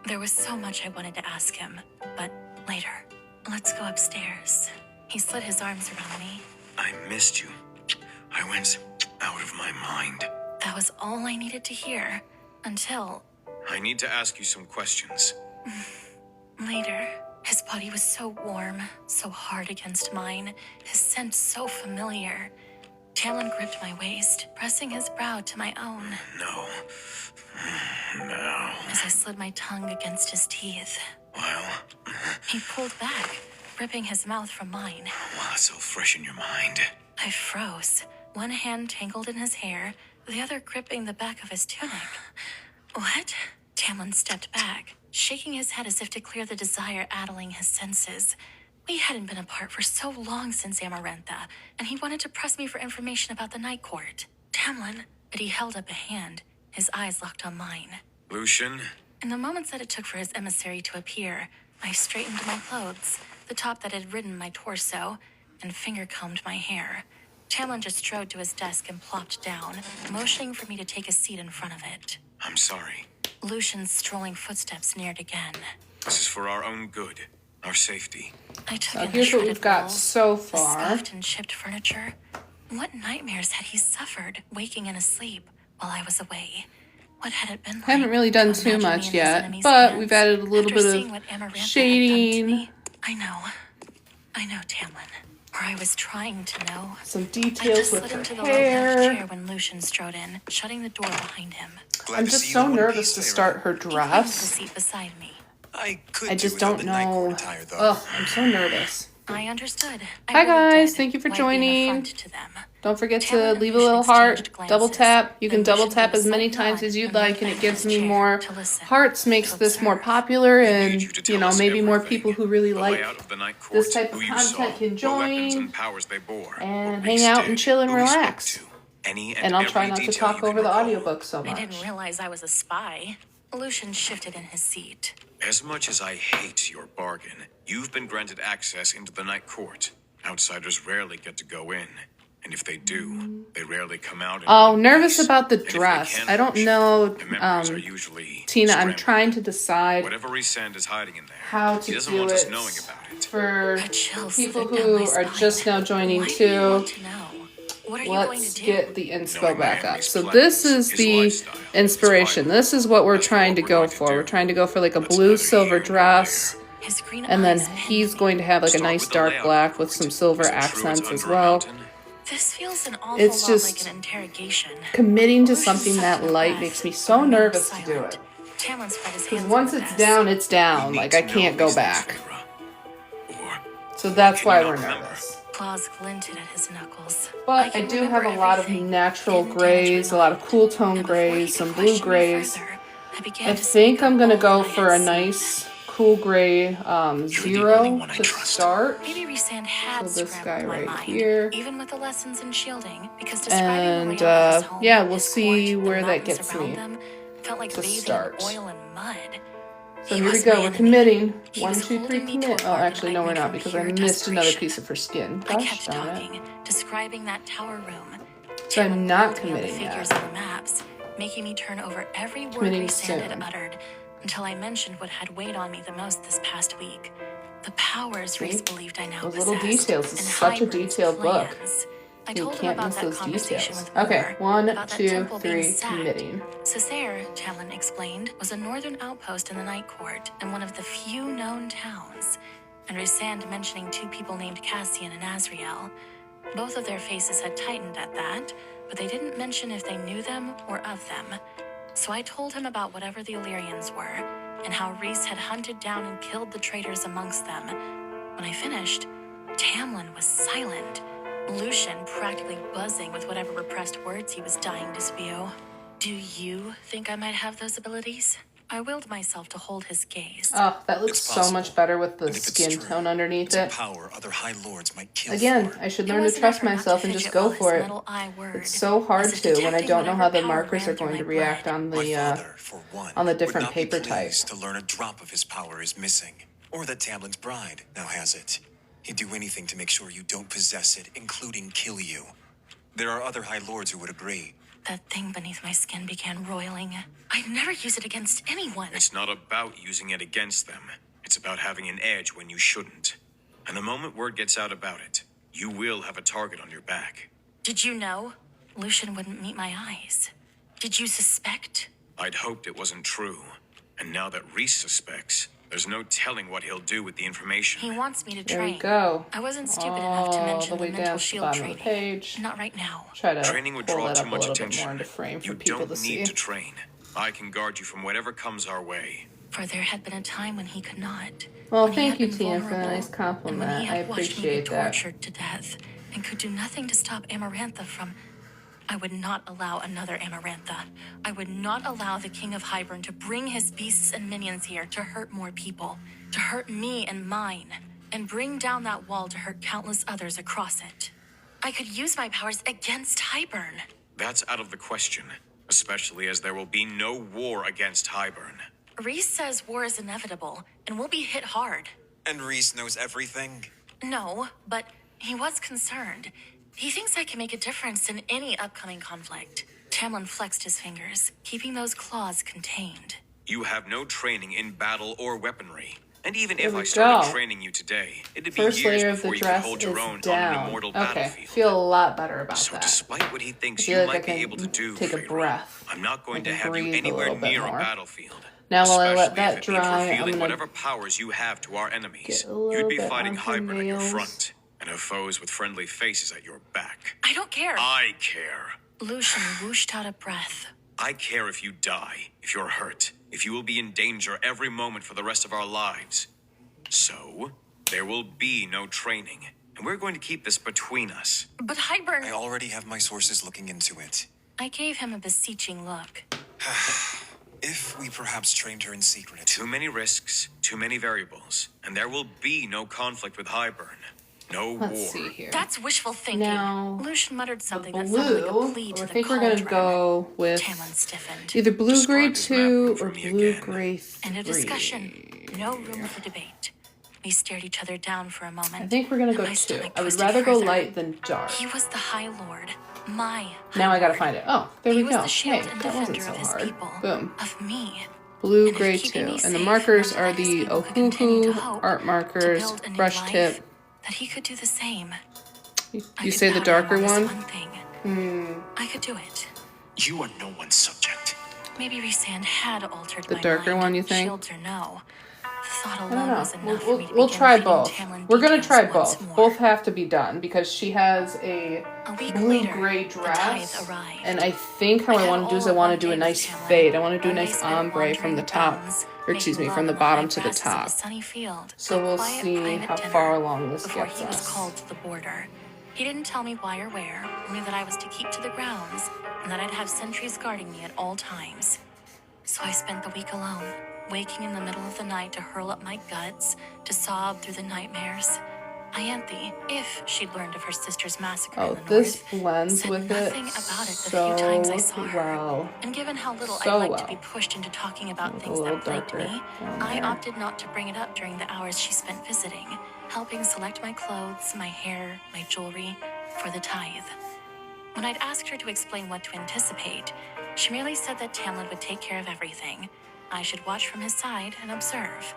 There was so much I wanted to ask him, but later. Let's go upstairs. He slid his arms around me. I missed you. I went out of my mind. That was all I needed to hear. Until I need to ask you some questions. later. His body was so warm, so hard against mine, his scent so familiar. Talon gripped my waist, pressing his brow to my own. No. No. As I slid my tongue against his teeth, Well, he pulled back, ripping his mouth from mine. while it's so fresh in your mind. I froze, one hand tangled in his hair, the other gripping the back of his tunic. What? Tamlin stepped back, shaking his head as if to clear the desire addling his senses. We hadn't been apart for so long since Amarantha, and he wanted to press me for information about the Night Court. Tamlin, but he held up a hand, his eyes locked on mine. Lucian, In the moments that it took for his emissary to appear, I straightened my clothes, the top that had ridden my torso, and finger-combed my hair. Tamlin just strode to his desk and plopped down, motioning for me to take a seat in front of it. I'm sorry. Lucian's strolling footsteps neared again. This is for our own good, our safety. I took So in the here's what we've shredded got walls, so the far. scuffed and chipped furniture. What nightmares had he suffered waking in a sleep while I was away? What had it been like? Haven't really done to too imagine me much in his yet, enemy's but hands we've added a little after bit seeing of what Amarantha had done to shading, me? I know, Tamlin. Or I was trying to know. some I details just with slid her into the low-backed chair hair. when Lucian strode in, shutting the door behind him. I'm just so nervous to start her He claimed the dress. seat beside me. I just don't know. Ugh, I'm so nervous. I understood. Hi I really guys, did, thank you for like being a joining. front to them. Don't forget to Tamlin and leave a Lucian little heart, exchanged double glances. tap. You can Then double Lucian tap gave a as many slight times nod as you'd and like, moved and it back gives in his me chair more to listen, hearts, makes to this more observe. popular, We and need you to you tell know, us maybe more everything. people who really The like layout of the night court, this type of who you content saw, can what weapons join and powers they bore, and what hang Reese out did, and chill and who he spoke relax. to, any And I'll try every not to detail talk you can over the recall. audiobook so I much. didn't realize I was a spy. Lucian shifted in his seat. As much as I hate your bargain, you've been granted access into the night court. Outsiders rarely get to go in. And if they do, they rarely come out in Oh, one nervous piece. about the And if they dress. can I don't function, know, the memories are usually Tina, I'm scrambled. trying to decide Whatever Resand is hiding in there, how he to doesn't do want us it knowing about it. for A chill people slid down my who are spine. just now joining Why do you want too. to know? What are you going Let's to do? get the inspo Knowing my back up. enemy's So plans, this is his the lifestyle, inspiration. his This is what we're As for trying what to we're go going to for. do, We're trying to go for like a that's blue neither silver here nor dress. His green And then eyes pinned he's me. going to have like a Start nice with the dark layout black with report. some silver Is it true it's accents as under a well. mountain? This feels an awful It's lot just like an interrogation. committing to Lucian something sucked that in a light breath, makes me but so remained nervous to do silent. it. Tamlin spread his Because hands once on the it's desk. down, it's We down. need Like to I know can't go these things, back. Feyre. Or So that's can why you we're not remember? nervous. Claws glinted at his knuckles. But I can do remember have a lot of everything. natural Didn't damage grays, my a lot of mind. cool tone And before he grays, could some blue question me grays. further, I began I to think speak I'm of gonna all go that I for a had seen. nice cool gray You're the only 0 one I to trust. start. Maybe Resand had So this scrambled guy my right mind, here. even with the lessons in shielding, because describing And the layout of his home, yeah, we'll his see court, where the that mountains gets around me them, felt like to bathing start. in oil and mud. So He here we was go. my We're enemy. committing. He 1, was 2, 3, holding me to commit. a Oh, bargain actually, no, I we're made not from because I pure missed another desperation. piece of her skin. I Gosh kept darn it. talking, describing that tower room. So I'm Tamlin not pulled me on the committing figures yet. on the maps, making me turn over every word Committing Resand had soon. uttered, until I mentioned what had weighed on me the most this past week. The powers Reese believed I now Those possessed. little details. It's and such a Hybern's detailed book. plans. I You told him can't about miss that those conversation details. with Okay, Moore, 1, about that 2, temple being 3, sacked. committing. Cessair, Tamlin explained, was a northern outpost in the Night Court and one of the few known towns. And Resand mentioning 2 people named Cassian and Azriel. Both of their faces had tightened at that, but they didn't mention if they knew them or of them. So I told him about whatever the Illyrians were, and how Reese had hunted down and killed the traitors amongst them. When I finished, Tamlin was silent, Lucian practically buzzing with whatever repressed words he was dying to spew. Do you think I might have those abilities? I willed myself to hold his gaze. Oh, that looks It's so possible. much better with the And if it's skin true, tone underneath it's a it. power other High Lords might kill Again, for. I should It learn to was an trust effort not myself to and just fidget go while his for it. metal eye whirred, It's so hard as if to when I detecting don't know how whatever the power markers are ran through going to my react blood. on My the father, for one, on the would different not be paper pleased type. to learn a drop of his power is missing, or that Tamlin's bride now has it. He'd do anything to make sure you don't possess it, including kill you. There are other High Lords who would agree. That thing beneath my skin began roiling. I'd never use it against anyone. It's not about using it against them. It's about having an edge when you shouldn't. And the moment word gets out about it, you will have a target on your back. Did you know? Lucian wouldn't meet my eyes. Did you suspect? I'd hoped it wasn't true. And now that Reese suspects, there's no telling what he'll do with the information. He wants me to There we train. go. I wasn't stupid enough to All mention the way the down mental to the shield bottom of the training. page. Not right now. Try to Training would pull draw that too up a much little bit attention. more into frame for You people don't to see. need to train. I can guard you from whatever comes our way. For there had been a time when he could not. Well, When he thank had you, been Tina, for the vulnerable, nice and compliment. when he I had watched me be appreciate that. tortured to death and could do nothing to stop Amarantha from... I would not allow another Amarantha. I would not allow the King of Hybern to bring his beasts and minions here to hurt more people, to hurt me and mine, and bring down that wall to hurt countless others across it. I could use my powers against Hybern. That's out of the question, especially as there will be no war against Hybern. Reese says war is inevitable, and we'll be hit hard. And Reese knows everything? No, but he was concerned. He thinks I can make a difference in any upcoming conflict. Tamlin flexed his fingers, keeping those claws contained. You have no training in battle or weaponry. And even There if we I started go. training you today, it'd be First years layer of the before you could dress hold your is own on an down. immortal Okay, battlefield. feel a lot better about So that. despite what he I thinks feel you like I might be can able to do, take a Feyre, breath. I'm not I going to can have you breathe a anywhere little bit near a more. battlefield. Now while I let Especially that if it dry, means I'm revealing gonna whatever powers you have to our enemies. get a little You'd be bit fighting on her Hybern at your nails. front, and have foes with friendly faces at your back. I don't care. I care. Lucian whooshed out a breath. I care if you die, if you're hurt, if you will be in danger every moment for the rest of our lives. So, there will be no training, and we're going to keep this between us. But Hybern... I already have my sources looking into it. I gave him a beseeching look. If we perhaps trained her in secret. Too many risks, too many variables, and there will be no conflict with Hybern. No Let's war. see here. That's wishful thinking. Now, Lucian muttered the something that sounded like a blue, plea to I the think we're going to cauldron. go with Tamlin stiffened. either blue gray Describe his 2 map or for me blue again. gray 3. End of discussion. No room for debate. We stared each other down for a moment. I think we're going to go and my 2. stomach I would twisted rather go further. light than dark. He was the High Lord. My Now High I gotta Lord. find it. Oh, there He we was go. the shield Hey, and that wasn't defender so of his hard. people. Boom. Of me. Blue, And if gray keeping 2. me And the safe markers meant are that his the people could continue to Ohuhu hope, art to markers, build a new brush life, tip. that he could do the same. I You could say the power him darker on this one? one thing. I could do it. You are no one's subject. Maybe Rhysand had altered The my darker mind. one, you think? Shields or no. The thought I alone don't know. was enough for me to We'll begin try feeding both. Tamlin We're gonna details try once both. more. Both have to be done because she has a week blue later, gray the dress. tithe arrived. And I think how I I had want to do is all I of want one to do a day nice with Tamlin. fade. I want to do a One day nice spent ombre from the wandering top. grounds, Or excuse me, making from the love bottom among to the grasses of top. a sunny field, So a we'll quiet, see private how dinner far along this before gets he was us. called to the border. He didn't tell me why or where, only that I was to keep to the grounds and that I'd have sentries guarding me at all times. So I spent the week alone, waking in the middle of the night to hurl up my guts, to sob through the nightmares. Ianthe, if she'd learned of her sister's massacre Oh, in the this north, blends said with it nothing about it the few times I saw so her. well. And given how little So I like to be well. pushed into talking about Look a things little that plagued darker me, down I there. opted not to bring it up during the hours she spent visiting, helping select my clothes, my hair, my jewelry, for the tithe. When I'd asked her to explain what to anticipate, she merely said that Tamlin would take care of everything. I should watch from his side and observe.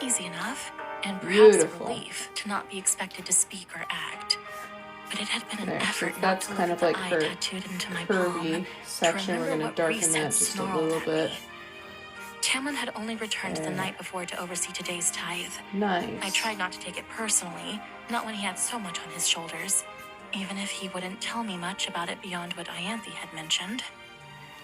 Easy enough, and perhaps Beautiful. a relief to not be expected to speak or act. But it had been an There, so effort not that's to kind look of at like the eye her tattooed into my curvy palm, section. We're remember going to what darken Rhys that had just a snarled little at bit. me. Tamlin had only returned the There. night before to oversee today's tithe. Nice. I tried not to take it personally, not when he had so much on his shoulders, even if he wouldn't tell me much about it beyond what Ianthe had mentioned.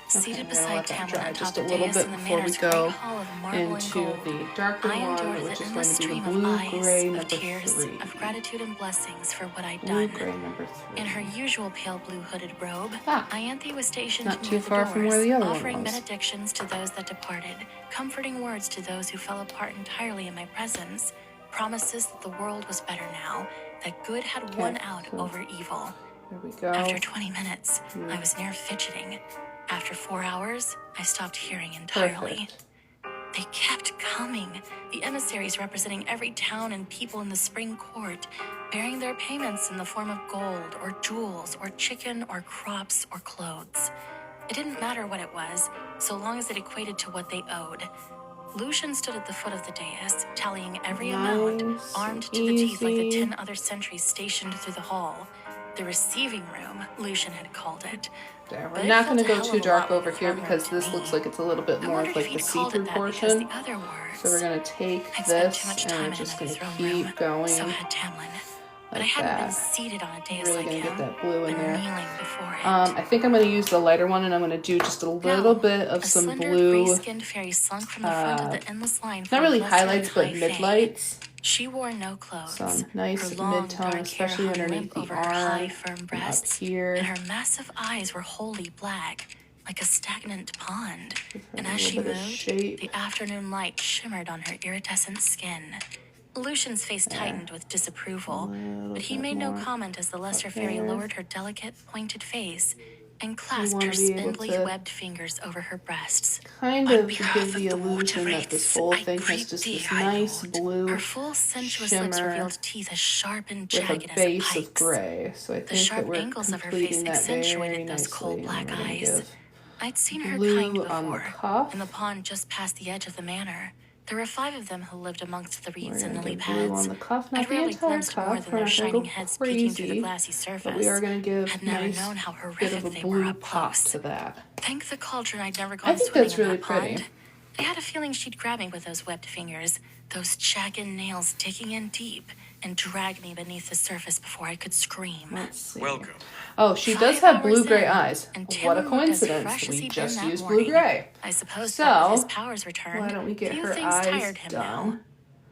Seated I'm gonna beside let that Tamlin dry on top just a of little dais bit in the before we manor's go great hall of marble and into gold, the darker I one, endured which the is going endless to be the stream blue of eyes, gray of number tears, 3. of gratitude and blessings for what I'd Blue done. gray number 3. In her usual pale blue hooded robe, Ah, Ianthe was stationed not near too the far doors, from where the other one offering was. benedictions to those that departed, comforting words to those who fell apart entirely in my presence, promises that the world was better now, that good had won out so over evil. There we go. After 20 minutes, I was near fidgeting. After 4 hours, I stopped hearing entirely. Perfect. They kept coming, the emissaries representing every town and people in the spring court, bearing their payments in the form of gold or jewels or chicken or crops or clothes. It didn't matter what it was, so long as it equated to what they owed. Lucian stood at the foot of the dais, tallying every amount, Nice, armed to the teeth like the easy. 10 other sentries stationed through the hall. The receiving room, Lucian had called it. There. But We're it not felt going to a go hell too of a dark lot over like a here throne room because to this me. looks like it's a little bit I more wondered of if like the he'd called see-through it that because portion. the other words. So we're going to take I'd spent this too much and time we're in just another going to throne keep room. going So had Tamlin. But I like hadn't been that. seated on a dais Really like going to him, get that blue in but there. kneeling before it. I think I'm going to use the lighter one and I'm going to do just a little Now, bit of a some slender, blue, gray-skinned fairy slunk from the front of the endless line not for a really lesser highlights, and but high fae. mid-lights. She wore no clothes. Some nice her long, mid-tone, dark especially hair hung underneath limp the over her high, arm, firm and up breasts, here. and her massive eyes were wholly black, like a stagnant pond. And a as she little bit of moved, shape. the afternoon light shimmered on her iridescent skin. Lucian's face tightened with disapproval, but he bit made no more comment as the lesser fairy there. lowered her delicate, pointed face and clasped wanna her be able spindly, to webbed fingers over her breasts. Kind On of behalf give of the the illusion water that this wraiths, whole I thing has greet just thee, this High nice Lord. blue Her full sensuous lips shimmer revealed teeth as sharp and with jagged a as base pikes. of gray. So I The think sharp that we're angles of her completing face that very accentuated those nicely. cold And black we're gonna eyes. give I'd seen her blue kind on the before, cuff. in the pond just past the edge of the manor, There were 5 of them who lived amongst the reeds We're and gonna lily give blue pads. on the cuff, not I'd the rarely entire glimpsed more cuff. than We're their not gonna shining go heads peeking through the crazy, glassy surface. but we are gonna give Had never nice known how bit horrific of a they were blue up pop close. to that. Thank the cauldron I'd never I gone think swimming that's in really that pretty. pond. I had a feeling she'd grab me with those webbed fingers, those jagged nails digging in deep, and drag me beneath the surface before I could scream. Let's see. Welcome. Oh, she 5 does have hours blue-gray in, eyes. and What a Tim looked as coincidence. fresh as We he'd just been that used morning. blue-gray. I suppose So, that with his powers returned, why don't we get few her things eyes tired him done? now.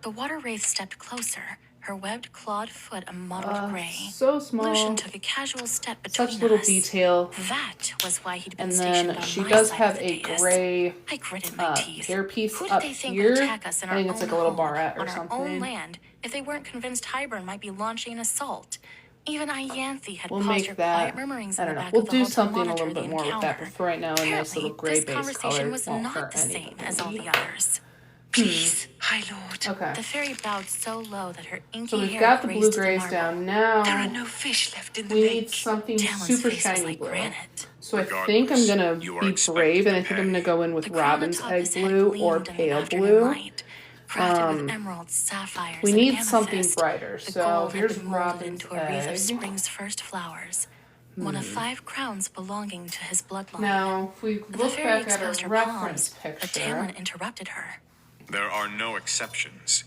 The water wraith stepped closer, her webbed clawed foot a mottled gray. So small. Lucian took a casual step between Such little us. detail. That was why he'd been And stationed then on she my does side have of the a dais. gray I gritted my teeth. hairpiece Who did up they think here. would attack us in I our think own it's like a little home, barrette or on our own something. land, if they weren't convinced Hybern might be launching an assault? Even Ianthe had We'll paused make her that, quiet murmurings I in the don't know, back we'll of the do hull to something a monitor little the bit more with that, encounter. but for right now, a nice Apparently, little gray this base conversation color was won't not hurt the same as all anybody. the others. Please, High Lord. Okay, The fairy bowed so low that her inky so we've hair got the grazed blue-grays marble. down There are now. no fish left in the We lake. need something Talon's super face was shiny like blue. granite. So I think I'm gonna you are be expected brave, and to I think I'm gonna pay. go in with The crown Robin's atop egg his head blue or gleamed in the pale afternoon blue. light, crafted with emeralds, sapphires, We and need amethyst. something brighter, The so gold had here's been molded Robin's into a wreath of egg. spring's first flowers, one of 5 crowns belonging to his bloodline. Now, if we the look fairy back at exposed her her reference palms, but picture, Talon interrupted her. There are no exceptions.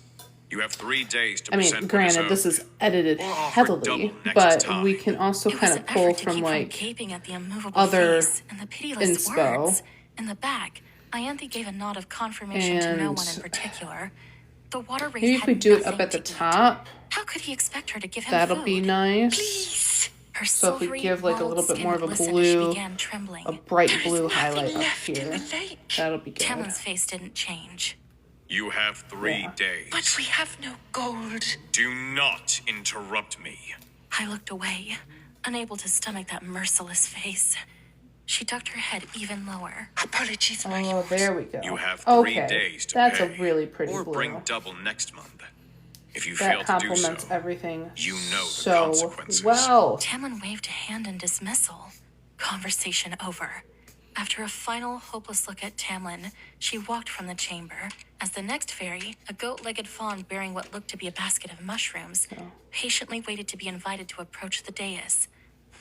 You have 3 days to I mean, present what granted, is this owed. is edited We'll offer heavily, double next but time. we can also It kind was of an pull effort to from keep like gaping at the immovable other face and the pitiless inspo. words. In the back, Ianthe gave a nod of confirmation to no And one in particular. The water wraith maybe if had we do it up nothing at the to eat. top, How could he expect her to give him that'll food? be nice. Please. Her So if we silvery, give like a little bit more of a mottled skin glistened as she blue, began trembling. a bright There is blue nothing highlight up left in here, the lake. that'll be good. Talon's face didn't change. You have 3 Yeah. days. But we have no gold. Do not interrupt me. I looked away, unable to stomach that merciless face. She ducked her head even lower. Apologies, my Oh, lord. there we go. You have 3 Okay, days to that's pay. a really pretty or blue. bring double next month. If you That fail to do complements so, everything you know the so consequences. well. Talon waved a hand in dismissal. Conversation over. After a final hopeless look at Tamlin, she walked from the chamber, as the next fairy, a goat-legged fawn bearing what looked to be a basket of mushrooms, patiently waited to be invited to approach the dais.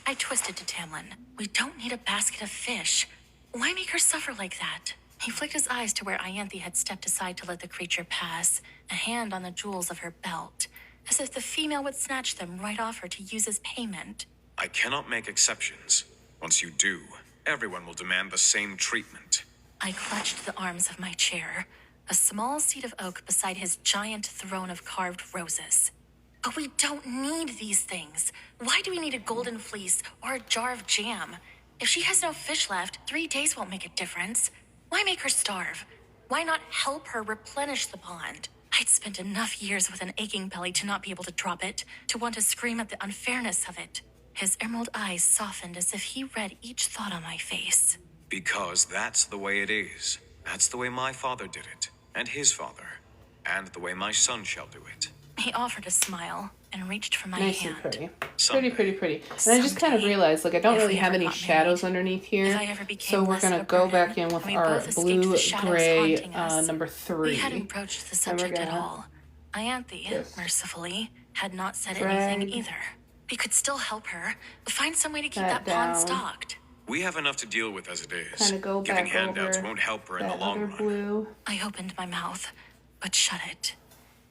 I twisted to Tamlin. We don't need a basket of fish. Why make her suffer like that? He flicked his eyes to where Ianthe had stepped aside to let the creature pass, a hand on the jewels of her belt, as if the female would snatch them right off her to use as payment. I cannot make exceptions. Once you do, everyone will demand the same treatment. I clutched the arms of my chair, a small seat of oak beside his giant throne of carved roses. But we don't need these things. Why do we need a golden fleece or a jar of jam? If she has no fish left, 3 days won't make a difference. Why make her starve? Why not help her replenish the pond? I'd spent enough years with an aching belly to not be able to drop it, to want to scream at the unfairness of it. His emerald eyes softened as if he read each thought on my face. Because that's the way it is. That's the way my father did it, and his father, and the way my son shall do it. He offered a smile and reached for my Nice and hand. pretty. Someday. Pretty. And I just kind of Someday. realized, like, I don't If really we have ever any got shadows married. underneath here. If I ever became So we're less going to of a go burden, back in with and we our both escaped the blue shadows gray haunting us. number 3. We hadn't broached the And subject we're at gonna all. Ianthe, just mercifully, had not said drag anything either. We could still help her, find some way to keep that that pond down. stocked. We have enough to deal with as it is. Kind of go Giving back handouts over won't help her in the that long other run. blue. I opened my mouth, but shut it.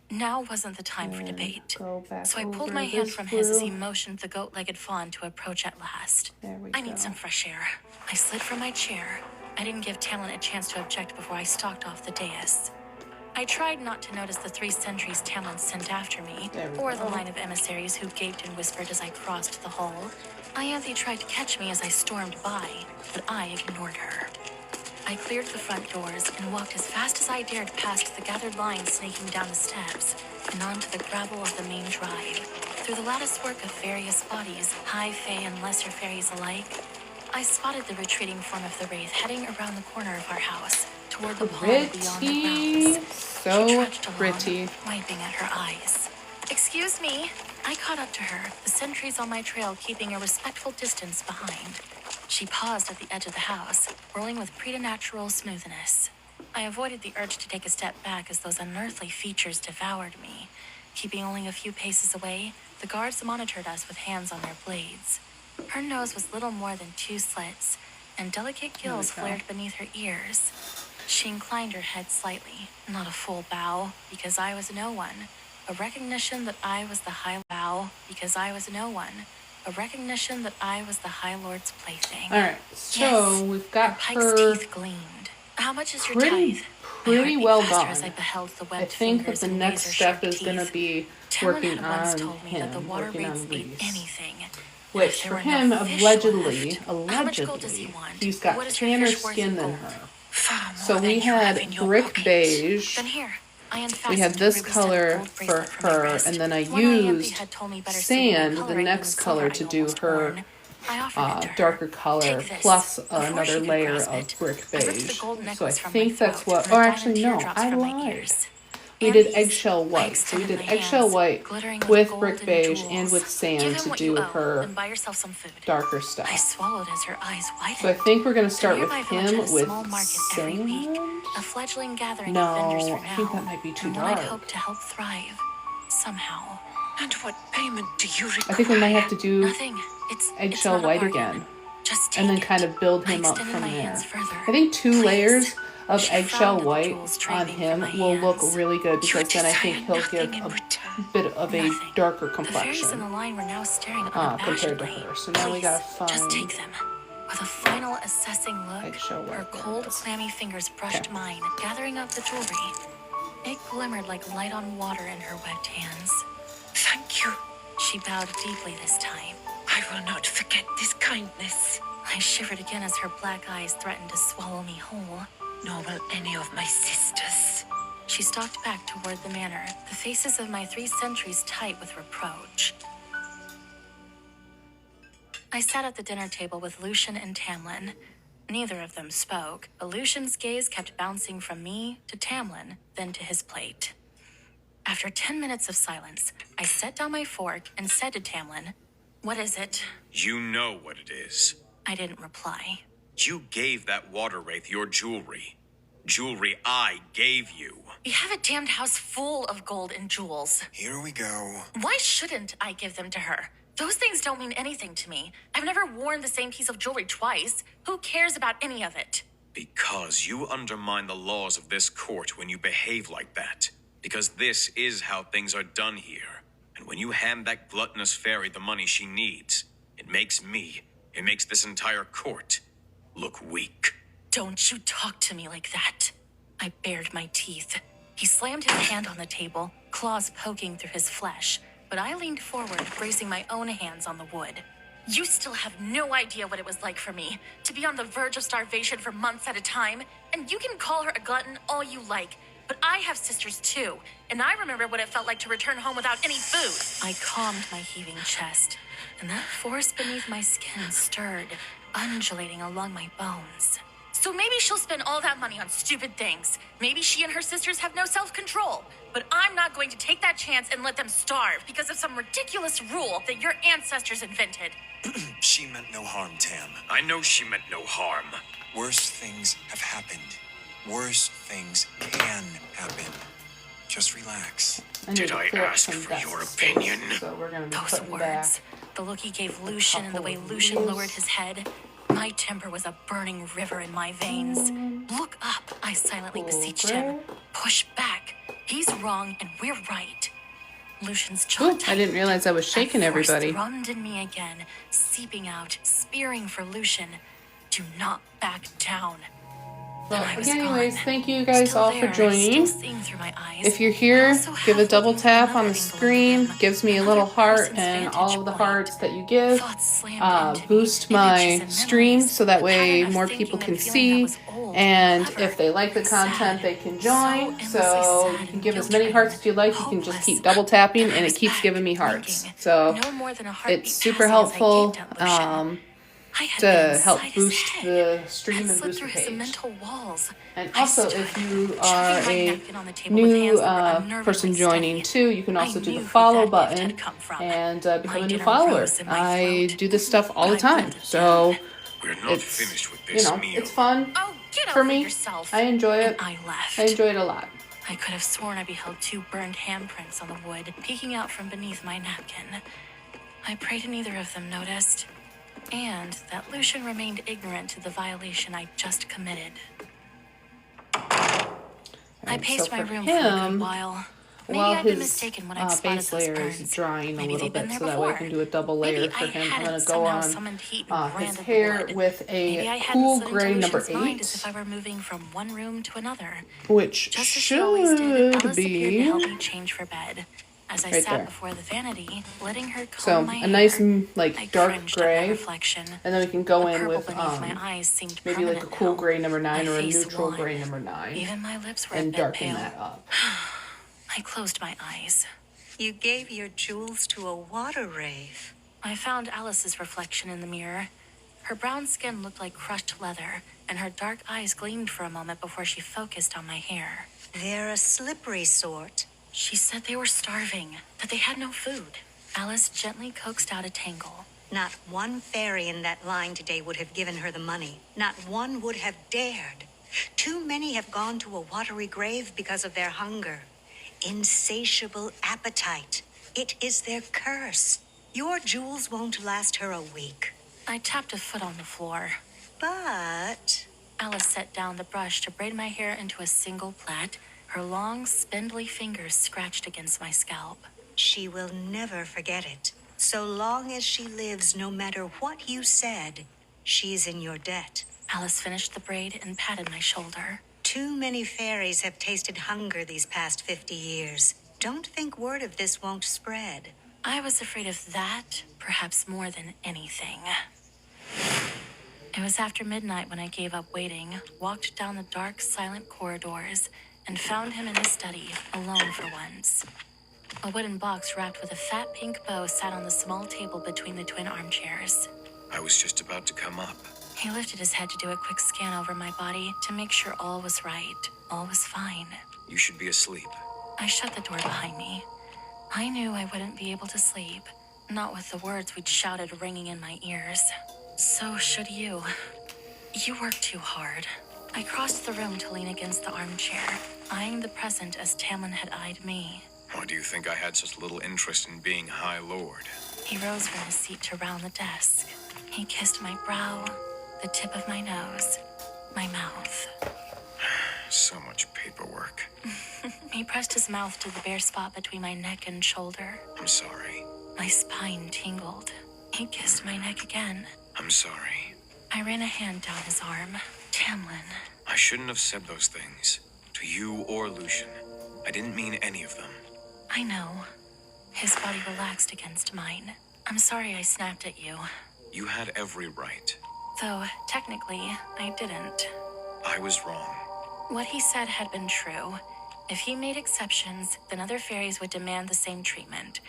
Now wasn't the time for debate. Go back So I pulled over my hand this from his as he blue. motioned the goat-legged fawn to approach at last. There we I go. need some fresh air. I slid from my chair. I didn't give Talon a chance to object before I stalked off the dais. I tried not to notice the 3 sentries Talon sent after me, There we or go. the line of emissaries who gaped and whispered as I crossed the hall. Ianthe tried to catch me as I stormed by, but I ignored her. I cleared the front doors and walked as fast as I dared past the gathered line snaking down the steps and onto the gravel of the main drive. Through the lattice work of various bodies, high fae and lesser fairies alike, I spotted the retreating form of the wraith heading around the corner of our house, toward the pond beyond the Pretty. grounds. So She trudged along, pretty. wiping at her eyes. Excuse me. I caught up to her, the sentries on my trail keeping a respectful distance behind. She paused at the edge of the house, rolling with preternatural smoothness. I avoided the urge to take a step back as those unearthly features devoured me. Keeping only a few paces away, the guards monitored us with hands on their blades. Her nose was little more than 2 slits, and delicate gills flared beneath her ears. She inclined her head slightly, not a full bow, because I was no one. A recognition that I was the High Bow, because I was no one. A recognition that I was the High Lord's plaything. Alright, so we've got her teeth gleamed. How much is your tithe? pretty well done. I think that the next step is going to be working on him, working on Reese. Which for him, allegedly, he's got tanner skin than her. So we had brick beige, we had this color for her, and then I used sand, the next color, to do her darker color, plus another layer of brick beige. So I think that's what, or actually no, I lied. We did eggshell white. So we did eggshell white with brick beige and with sand to do her darker stuff. So I think we're going to start with him with sand. No, I think that might be too dark. And what payment do you require? I think we might have to do eggshell white again. And then kind of build him up from there. I think 2 layers of eggshell white on him will look really good, because then I think he'll give a bit of a darker complexion compared to her. So now we gotta find With a final assessing look, eggshell white. her cold, clammy fingers brushed mine, gathering up the jewelry. It glimmered like light on water in her webbed hands. Thank you. She bowed deeply this time. I will not forget this kindness. I shivered again as her black eyes threatened to swallow me whole. Nor will any of my sisters. She stalked back toward the manor, the faces of my 3 sentries tight with reproach. I sat at the dinner table with Lucian and Tamlin. Neither of them spoke, but Lucian's gaze kept bouncing from me to Tamlin, then to his plate. After 10 minutes of silence, I set down my fork and said to Tamlin, "What is it?" You know what it is. I didn't reply. You gave that water wraith your jewelry. Jewelry I gave you. We have a damned house full of gold and jewels. Here we go. Why shouldn't I give them to her? Those things don't mean anything to me. I've never worn the same piece of jewelry twice. Who cares about any of it? Because you undermine the laws of this court when you behave like that. Because this is how things are done here. And when you hand that gluttonous fairy the money she needs, it makes this entire court look weak. Don't you talk to me like that. I bared my teeth. He slammed his hand on the table, claws poking through his flesh, but I leaned forward, bracing my own hands on the wood. You still have no idea what it was like for me, to be on the verge of starvation for months at a time, and you can call her a glutton all you like, but I have sisters too, and I remember what it felt like to return home without any food. I calmed my heaving chest, and that force beneath my skin stirred, undulating along my bones. So maybe she'll spend all that money on stupid things. Maybe she and her sisters have no self-control. But I'm not going to take that chance and let them starve because of some ridiculous rule that your ancestors invented. She meant no harm, Tam. I know she meant no harm. Worse things have happened. Worse things can happen. Just relax. Did I ask for your opinion? So we're gonna be Those putting words, back the look he gave Lucian and the way Lucian lowered his head. My temper was a burning river in my veins. Look up, I silently beseeched him. Push back. He's wrong and we're right. Lucian's jaw tightened. I didn't realize I was shaking That force everybody. thrummed in me again, seeping out, spearing for Lucian. Do not back down. Well, I was anyways, gone. thank you guys Still all there, for joining. still seeing through my eyes. If you're here, Also give a half double looking tap for on the another screen. angle of Gives me a another little heart, person's and vantage all of the point. hearts that you give Thoughts slammed into boost me, my images and stream memories, so that a way pattern of more thinking people and can feeling that see. was old, And clever, if they like the content, sad, they can so join. endlessly So sad you can and give as many guilt-ridden, hearts as you like. You can just hopeless. keep double tapping, Then I and was it keeps back, giving me hearts. blinking. So No more than a heartbeat it's super passing as I helpful gaped at Lucian. I had to been help inside his boost head. the stream Had and slipped boost through the his page. mental walls. And I also, stood, if you chucking are my a napkin on the table with new hands that were unnervingly person joining steady. too, you can also I do knew the who follow that gift button had come from. and become My a new dinner follower. rose in my I throat. do this stuff all the I time, pulled it so down. We're not it's finished with you this know meal. it's fun. Oh, Get for over me. yourself. I enjoy it. And I left. I enjoy it a lot. I could have sworn I beheld 2 burned handprints on the wood peeking out from beneath my napkin. I prayed neither of them noticed, and that Lucian remained ignorant to the violation I just committed. I paced my room for a good while. Maybe While I'd been his mistaken when I'd spotted base those layer is burns. drying a Maybe little they'd been bit, there so that way I before. can do a double layer Maybe for I him. I'm hadn't going to go somehow on summoned heat and his branded hair blood. with Maybe I a hadn't cool slid gray into number Lucian's mind as if I 8, were moving from one room to another. which Just as she always did, should Alice appeared to be help me change for bed. As I right sat there. before the vanity, letting her comb So my a nice hair, I like dark cringed at my gray, reflection. and then we can go The in purple with beneath my eyes seemed maybe like a permanent cool now. gray number 9 My or a face neutral wan. gray number 9, Even my lips were a and bit darken pale. that up. I closed my eyes. You gave your jewels to a water wraith. I found Alice's reflection in the mirror. Her brown skin looked like crushed leather, and her dark eyes gleamed for a moment before she focused on my hair. They're a slippery sort. She said they were starving, that they had no food. Alice gently coaxed out a tangle. Not one fairy in that line today would have given her the money. Not one would have dared. Too many have gone to a watery grave because of their hunger. Insatiable appetite. It is their curse. Your jewels won't last her a week. I tapped a foot on the floor. But Alice set down the brush to braid my hair into a single plait, her long, spindly fingers scratched against my scalp. she will never forget it. So long as she lives, no matter what you said, she's in your debt. Alice finished the braid and patted my shoulder. Too many fairies have tasted hunger these past 50 years. Don't think word of this won't spread. I was afraid of that, perhaps more than anything. It was after midnight when I gave up waiting, walked down the dark, silent corridors, and found him in his study, alone for once. A wooden box wrapped with a fat pink bow sat on the small table between the twin armchairs. I was just about to come up. He lifted his head to do a quick scan over my body to make sure all was right, all was fine. You should be asleep. I shut the door behind me. I knew I wouldn't be able to sleep, not with the words we'd shouted ringing in my ears. So should you. You work too hard. I crossed the room to lean against the armchair, eyeing the present as Tamlin had eyed me. Why do you think I had such little interest in being High Lord? He rose from his seat to round the desk. He kissed my brow, the tip of my nose, my mouth. So much paperwork. He pressed his mouth to the bare spot between my neck and shoulder. I'm sorry. My spine tingled. He kissed my neck again. I'm sorry. I ran a hand down his arm. Tamlin. I shouldn't have said those things. To you or Lucian. I didn't mean any of them. I know. His body relaxed against mine. I'm sorry I snapped at you. You had every right. Though, technically, I didn't. I was wrong. What he said had been true. If he made exceptions, then other fairies would demand the same treatment.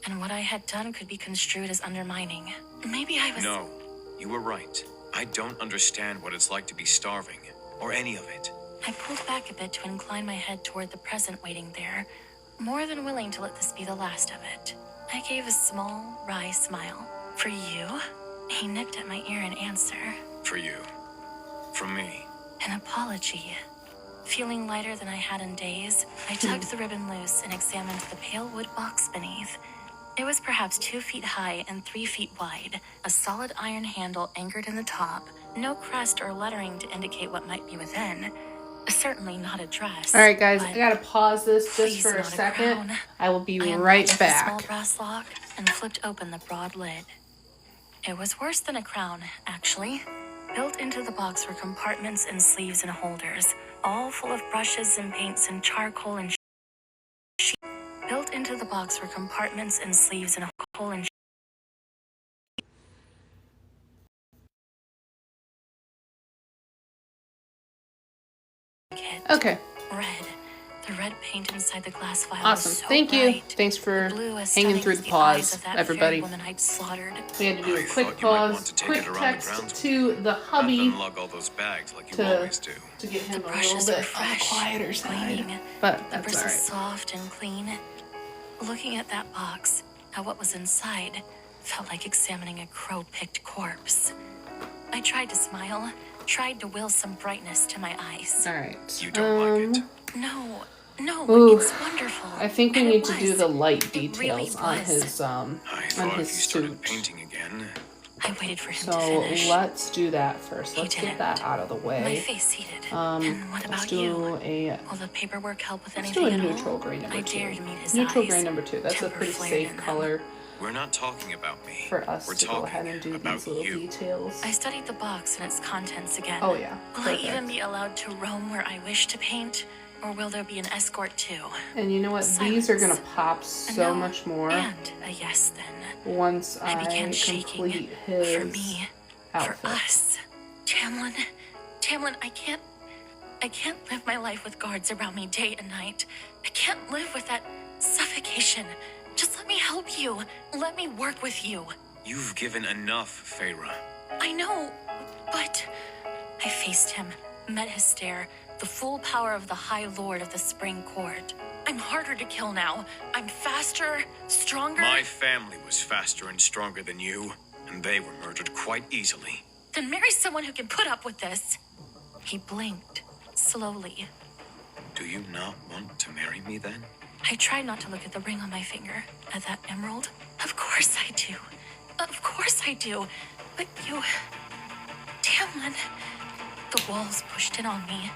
And what I had done could be construed as undermining. Maybe I was... No, you were right. I don't understand what it's like to be starving, or any of it. I pulled back a bit to incline my head toward the present waiting there, more than willing to let this be the last of it. I gave a small, wry smile. For you? He nipped at my ear in answer. For you. From me. An apology. Feeling lighter than I had in days, I tugged the ribbon loose and examined the pale wood box beneath. It was perhaps 2 feet high and 3 feet wide, a solid iron handle anchored in the top, no crest or lettering to indicate what might be within. Certainly not a dress. All right, guys, I gotta pause this just for a not a second. crown. I will be I right unlatched the small back. brass lock and flipped open the broad lid. It was worse than a crown, actually. Built into the box were compartments and sleeves and holders, all full of brushes and paints and charcoal and Built into the box were compartments and sleeves and charcoal and kit. Okay, Red. The red paint inside the glass vial awesome. was so Thank you. bright. Thanks for Blue as hanging stunning through as the eyes pause, of that everybody. fair woman I'd slaughtered. We had to do I a quick thought you might want pause, to take quick it around the text grounds to the Have hubby them lug all those bags like you always do. to get him The a brushes little were bit on the fresh, quieter side. gleaming, But the that's bristles alright. soft and clean. Looking at that box, at what was inside, felt like examining a crow-picked corpse. I tried to smile, tried to will some brightness to my eyes. All right. You don't like it? No, Ooh, it's wonderful. I think we And need it to do was. the light It details really on was. his I thought his if you started suit. painting again. I waited for him to So finish. let's do that first. He Let's get didn't. that out of the My way. face heated. And what Let's about do you? a Will the paperwork help with let's anything do a at neutral all? gray number I 2. dared meet his Neutral eyes. gray number 2. That's a Temper pretty flared safe in them. color We're not talking about me. for us We're to go talking ahead and do about these little you. details. I studied the box and its contents again. Oh yeah, Will perfect. I even be allowed to roam where I wish to paint? Or will there be an escort too? And you know what? Silence. These are gonna pop A so no much more and a yes then. once I began I shaking. complete his For me. outfit. For us. Tamlin, I can't live my life with guards around me day and night. I can't live with that suffocation. Just let me help you. Let me work with you. You've given enough, Feyre. I know, but I faced him, met his stare, the full power of the High Lord of the Spring Court. I'm harder to kill now. I'm faster, stronger. My family was faster and stronger than you, and they were murdered quite easily. Then marry someone who can put up with this. He blinked, slowly. Do you not want to marry me then? I tried not to look at the ring on my finger, at that emerald. Of course I do. Of course I do. But you... Tamlin... The walls pushed in on me.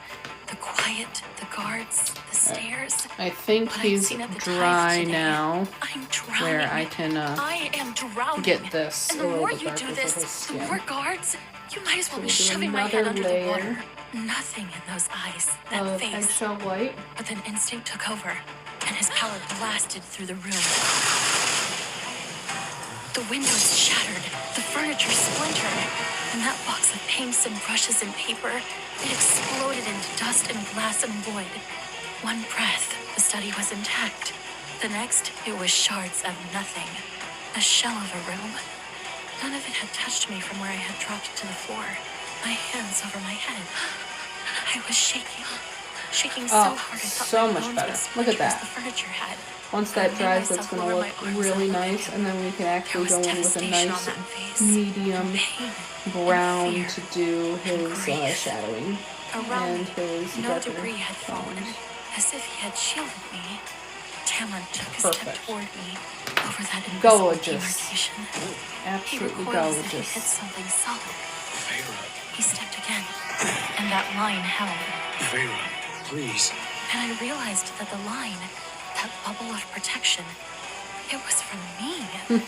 The quiet, the guards, the stairs. I think What I'd he's seen at the dry Tithe today. now, I'm drowning. where I can I am drowning. get this And a the little more bit you darker do for his this, the skin. more guards. You might as well So be we'll do shoving my head another under layer the water. Nothing in those eyes, that of face. eggshell white. But then instinct took over, and his power blasted through the room. The windows shattered, the furniture splintered, and that box of paints and brushes and paper, it exploded into dust and glass and void. One breath, the study was intact. The next, it was shards of nothing. A shell of a room. None of it had touched me from where I had dropped to the floor. My hands over my head. I was shaking. Shaking so Oh, hard I thought so my much bones better. would Look at splinter as that. the furniture had. Once I that made dries, that's myself going to lower look my arms really and look at nice, him. and then we can actually There go was in with a devastation nice on that face. medium Pain brown and to fear do his grief. shadowing Around and me, his no darker debris had fallen, tones. as if he had shielded me. Tamlin took a step Perfect. toward me over that invisible Gorgeous. demarcation. He Absolutely recoiled as if he hit gorgeous. something solid. Feyre, He stepped again, and that line held. Feyre, please. And I realized that the line, that bubble of protection, it was from me.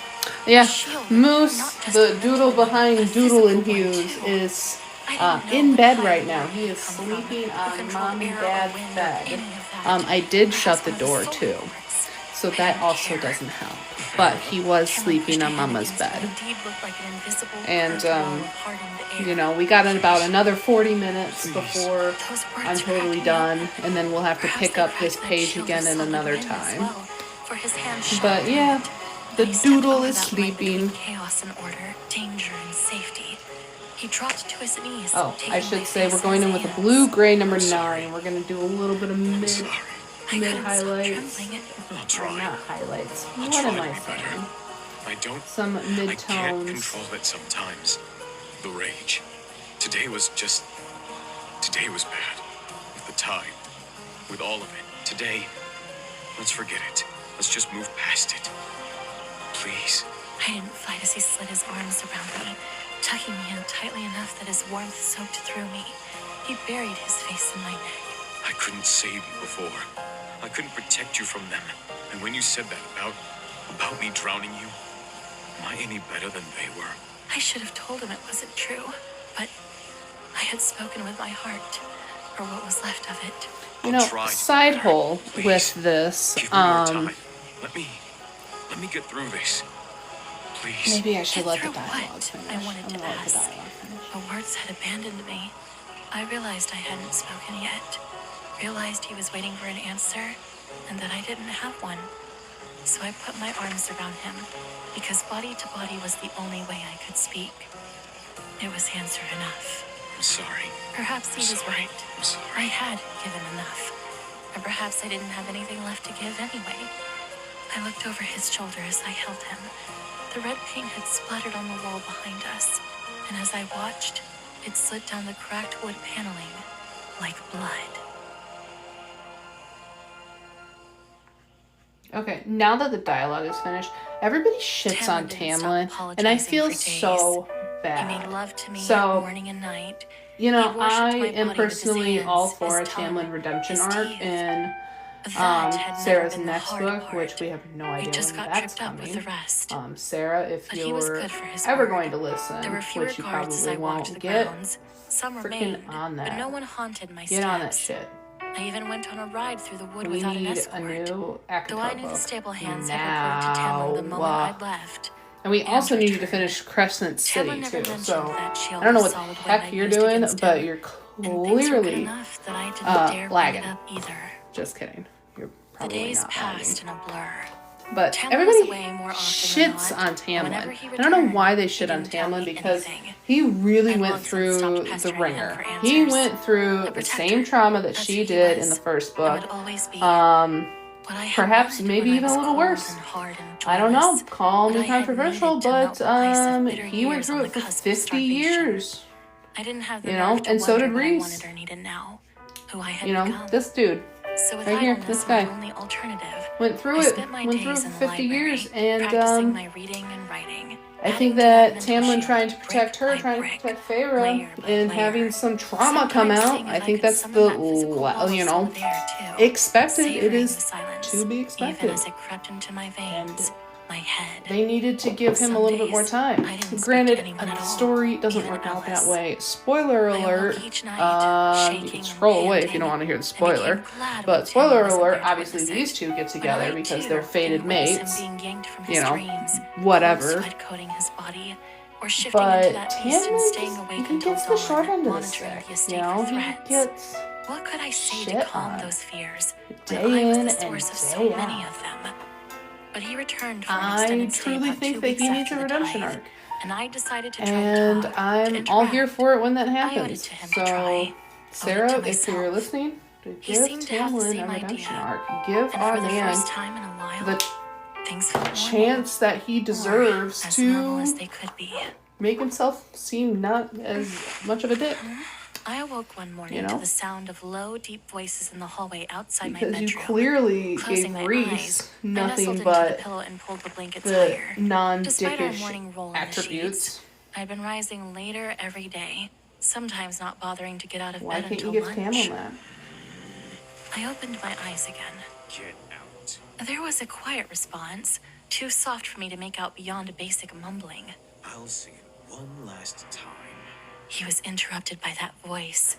Yeah, Shield, Moose, not just the a doodle mental one, behind a Doodle and physical one, Hughes, too. is I didn't know in what bed kind right of now. one He would is come from, sleeping who on controlled Mom and air or Dad's wind or bed. any of that. I did Perhaps shut the one of door solar too, lords. so I that didn't also care. doesn't help. But he was Tamlin sleeping pushed a on hand Mama's against what bed. indeed looked like an invisible And, curved wall of hardened air. You know, we got in about another 40 minutes Please. before Those words I'm totally cracked me up. done, and then we'll have to Perhaps pick they up this cracked that page shield of again in solid another wind as time. well, for his hand shot But yeah, through it, the and he stepped doodle over is that line between sleeping. Chaos and order, danger and safety. He dropped to his knees. Oh, taking I my should say face we're going his in with a hands. blue gray number sorry. 9. We're going to do a little bit of mid Sorry. I couldn't stop highlights. trembling. I'll Or try. not highlights. I'll What try am to I be better. saying? I don't. Some I can't mid-tones. control it sometimes. The rage. Today was bad. With the tide. With all of it. Today, let's forget it. Let's just move past it. Please. I didn't fight as he slid his arms around me, tucking me in tightly enough that his warmth soaked through me. He buried his face in my neck. I couldn't save you before. I couldn't protect you from them. And when you said that about me drowning you, am I any better than they were? I should have told him it wasn't true, but I had spoken with my heart, or what was left of it. You I'll know, try to be side better. hole Please. with this. Give me more time. Let me get through this. Please. Maybe I should Get let the through dialogue what? finish. I wanted I'm to gonna let the ask. dialogue finish. The words had abandoned me. I realized I hadn't spoken yet. Realized he was waiting for an answer, and that I didn't have one. So I put my arms around him, because body to body was the only way I could speak. It was answer enough. I'm sorry. Perhaps he was Sorry. right. I'm sorry. I had given enough. Or perhaps I didn't have anything left to give anyway. I looked over his shoulder as I held him. The red paint had splattered on the wall behind us, and as I watched, It slid down the cracked wood paneling like blood. Okay, now that the dialogue is finished, everybody shits on Tamlin, and I feel so bad. He made love to me morning and night. You know, I am personally all for a Tamlin redemption arc in Sarah's next book, which we have no idea when that's coming. Sarah, if you're ever going to listen, which you probably won't, get freaking on that. But no one haunted my Get on that shit. I even went on a ride through the wood We without an need escort. a new ACOMAF Though I knew the book stable hands had reported to Tamlin the moment I'd left. And we also need you to finish Crescent City too. So I don't know what the heck you're doing, but you're clearly lagging. Just kidding. You're probably not lagging. In a blur. But everybody shits on Tamlin. I don't know why they shit on Tamlin, because he really went through the ringer. He went through the same trauma that she did in the first book. Perhaps maybe even a little worse. I don't know. Call me controversial, but he went through it for 50 years. You know, and so did Reese. You know, this dude. Right here, this guy went through it, went through 50 years, and I think that Tamlin trying to protect her, trying to protect Feyre, and having some trauma come out, I think that's the, you know, expected. It is to be expected. And they needed to give him a little bit more time. Granted, the story doesn't work out that way. Spoiler alert. You can scroll away if you don't want to hear the spoiler. But spoiler alert, obviously these two get together because they're fated mates. You know, whatever. But Tamlin, he gets the short end of the stick. You know, he gets what could I say shit to calm on those fears? day in and Many day out. of them. But he returned for I truly think that he needs a redemption arc. And I decided to try And to talk, I'm all here for it when that happens. to him So, to try. Sarah, if myself. you're listening, give seemed to have the Tamlin same a redemption idea. arc. Give And our for the man first time in a while, the things felt normal, chance that he deserves as normal as to they could be. make himself seem not as much of a dick. I awoke one morning You know? to the sound of low, deep voices in the hallway outside my Because bedroom. you clearly Closing gave my Reese eyes, I nothing nestled into the but pillow and pulled the blankets the higher. Despite our non-dickish morning roll in the attributes. sheets, I'd been rising later every day, sometimes not bothering to get out of Why bed can't you until give lunch. Tamlin that? I opened my eyes again. Get out. There was a quiet response, too soft for me to make out beyond a basic mumbling. I'll sing it one last time. He was interrupted by that voice,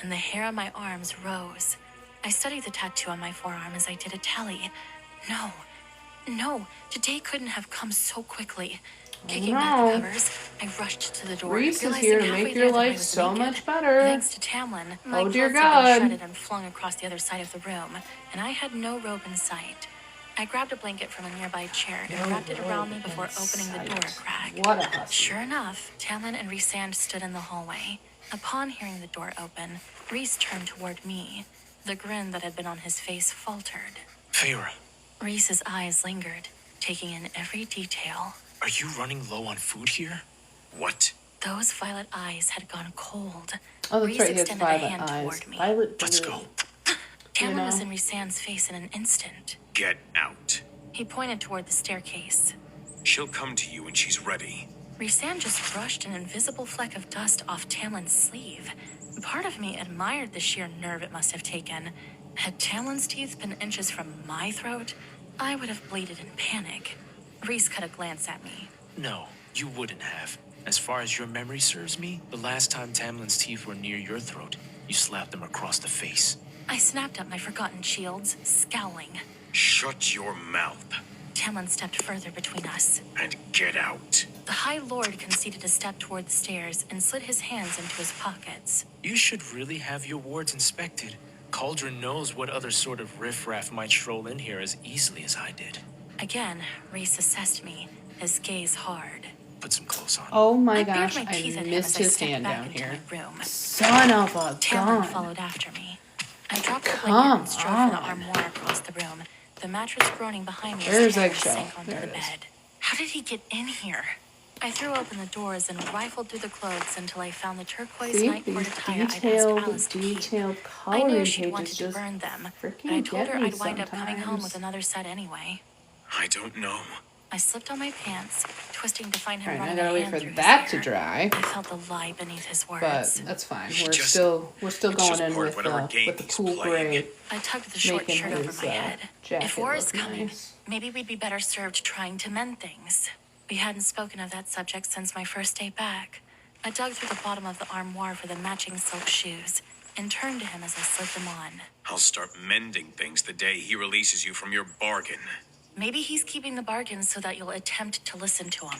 and the hair on my arms rose. I studied the tattoo on my forearm as I did a tally. No, today couldn't have come so quickly. Kicking back the covers, I rushed to the door. Reese is realizing here to halfway make there your that I life was so naked. much better. Thanks to Tamlin, my Oh, dear clothes had been God. shredded and flung across the other side of the room, and I had no robe in sight. I grabbed a blanket from a nearby chair and wrapped it around me before opening the door a crack. What a hussy. Sure enough, Tamlin and Rhysand stood in the hallway. Upon hearing the door open, Rhys turned toward me. The grin that had been on his face faltered. Feyre, Rhys's eyes lingered, taking in every detail. are you running low on food here? What? Those violet eyes had gone cold. Oh, that's Rhys right, he has extended a violet hand eyes. toward me. Violet Let's blue. go. Tamlin was know. in Rhysand's face in an instant. Get out. He pointed toward the staircase. She'll come to you when she's ready. Rhysand just brushed an invisible fleck of dust off Tamlin's sleeve. Part of me admired the sheer nerve it must have taken. Had Tamlin's teeth been inches from my throat, I would have bleated in panic. Rhys cut a glance at me. No, you wouldn't have. As far as your memory serves me, the last time Tamlin's teeth were near your throat, you slapped them across the face. I snapped up my forgotten shields, scowling. Shut your mouth Tamlin stepped further between us. and get out. The High Lord conceded a step toward the stairs and slid his hands into his pockets. You should really have your wards inspected. Cauldron knows what other sort of riffraff might stroll in here as easily as I did. Again, Rhys assessed me, his gaze hard. Put some clothes on. Oh my bared gosh, my teeth I at him missed as I his stepped hand back down into here. my room. Son of a Tamlin gun. followed after me. I dropped the Come blanket and strode for the on. armoire across the room. The mattress groaning behind me as There's Tamlin Eggshell. sank onto There the it is. bed. How did he get in here? I threw open the doors and rifled through the clothes until I found the turquoise See, night court these attire I'd asked Alice to keep. detailed I knew coloring she'd wanted pages to just burn them, but I freaking told get her me I'd wind up coming home with sometimes. another set anyway. I don't know. I slipped on my pants, twisting to find him Alright, now I running gotta a wait hand for through that his to hair. dry. I felt the lie beneath his But words. that's fine. He We're just- still it's going just in part with whatever game the he's cool playing. gray, I tugged the short making shirt over his my head. jacket If war is look coming, nice. maybe we'd be better served trying to mend things. We hadn't spoken of that subject since my first day back. I dug through the bottom of the armoire for the matching silk shoes and turned to him as I slid them on. I'll start mending things the day he releases you from your bargain. Maybe he's keeping the bargain so that you'll attempt to listen to him.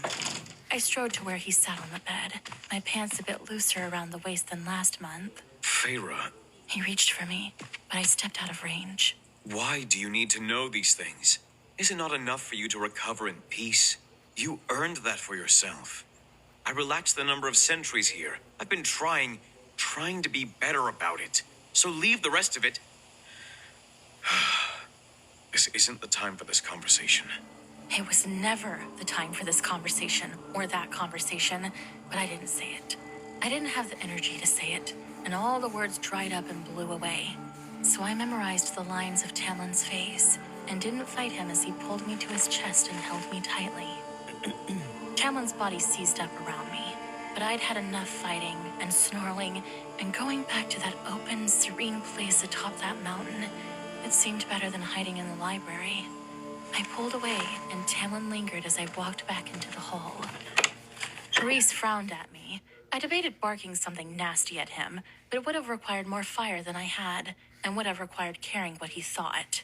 I strode to where he sat on the bed, my pants a bit looser around the waist than last month. Feyre, He reached for me, but I stepped out of range. why do you need to know these things? Is it not enough for you to recover in peace? You earned that for yourself. I relaxed the number of sentries here. I've been trying to be better about it. So leave the rest of it. This isn't the time for this conversation. It was never the time for this conversation or that conversation, but I didn't say it. I didn't have the energy to say it, and all the words dried up and blew away. So I memorized the lines of Tamlin's face and didn't fight him as he pulled me to his chest and held me tightly. Tamlin's body seized up around me, but I'd had enough fighting and snarling and going back to that open, serene place atop that mountain. It seemed better than hiding in the library. I pulled away, and Tamlin lingered as I walked back into the hall. Reese frowned at me. I debated barking something nasty at him, but it would have required more fire than I had, and would have required caring what he thought.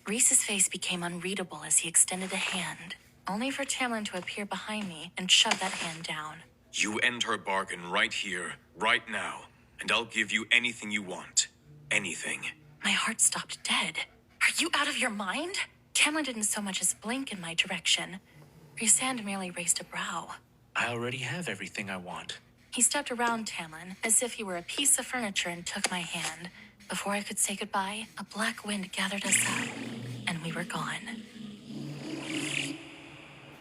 Reese's face became unreadable as he extended a hand, only for Tamlin to appear behind me and shove that hand down. You end her bargain right here, right now, and I'll give you anything you want. Anything. My heart stopped dead. Are you out of your mind? Tamlin didn't so much as blink in my direction. Rhysand merely raised a brow. I already have everything I want. He stepped around Tamlin as if he were a piece of furniture and took my hand. Before I could say goodbye, a black wind gathered us up, and we were gone.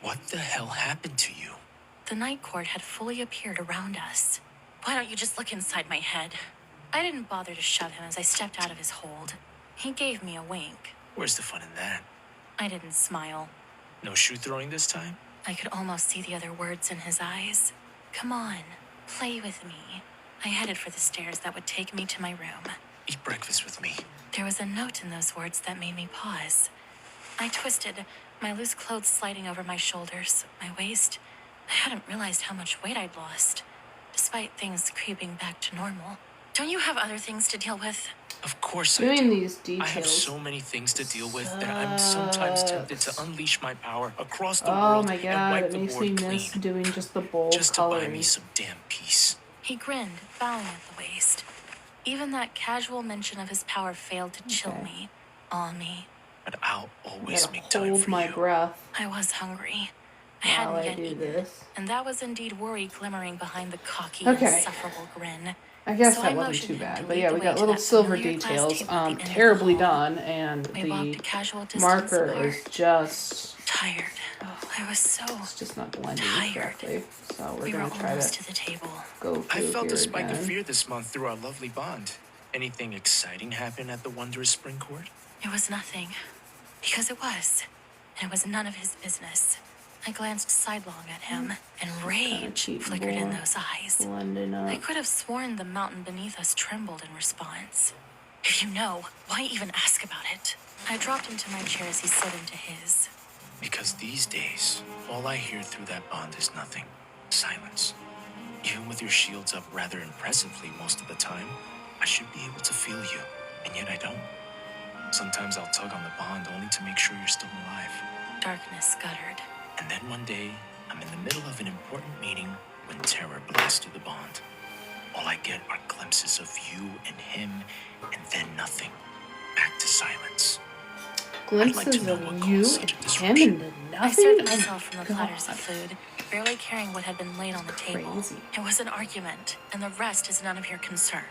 What the hell happened to you? The night court had fully appeared around us. Why don't you just look inside my head? I didn't bother to shove him as I stepped out of his hold. He gave me a wink. Where's the fun in that? I didn't smile. No shoe throwing this time? I could almost see the other words in his eyes. Come on, play with me. I headed for the stairs that would take me to my room. Eat breakfast with me. There was a note in those words that made me pause. I twisted, my loose clothes sliding over my shoulders, my waist. I hadn't realized how much weight I'd lost, despite things creeping back to normal. Don't you have other things to deal with? Of course I Doing do. these details. I have so many things to deal with that I'm sometimes tempted to unleash my power across the Oh world my and god, wipe it the makes me board miss clean. doing just the bold Just to buy coloring. me some damn peace. He grinned, bowing at the waist. Even that casual mention of his power failed to chill Okay. me, awe me. But I'll always Gotta make time hold for my you. breath I was hungry. I while hadn't I yet do eaten, this. and that was indeed worry glimmering behind the cocky, Okay. insufferable grin. I guess So that I wasn't motioned too him to bad, but lead yeah, the we way got to little that silver familiar glass details. table at the end of the Terribly hall. done, and We walked a the casual distance marker apart. is just Tired. I was so it's just not blending tired. correctly. So we're We were gonna try almost to to the table. go I through felt here a spike again. of fear this month through our lovely bond. Anything exciting happen at the wondrous spring court? It was nothing. Because it was. And it was none of his business. I glanced sidelong at him, and rage keep flickered in more those eyes. Blending I up. could have sworn the mountain beneath us trembled in response. If you know, why even ask about it? I dropped into my chair as he slid into his. Because these days, all I hear through that bond is nothing. Silence. Even with your shields up rather impressively most of the time, I should be able to feel you, and yet I don't. Sometimes I'll tug on the bond only to make sure you're still alive. Darkness scuttered. And then one day, I'm in the middle of an important meeting when terror blasts through the bond. All I get are glimpses of you and him, and then nothing. Back to silence. Glimpses know of what you caused such a and him disruption. and then I nothing. served Oh myself from the my platters God. of food, barely carrying what had been laid on the table. Crazy. It was an argument, and the rest is none of your concern.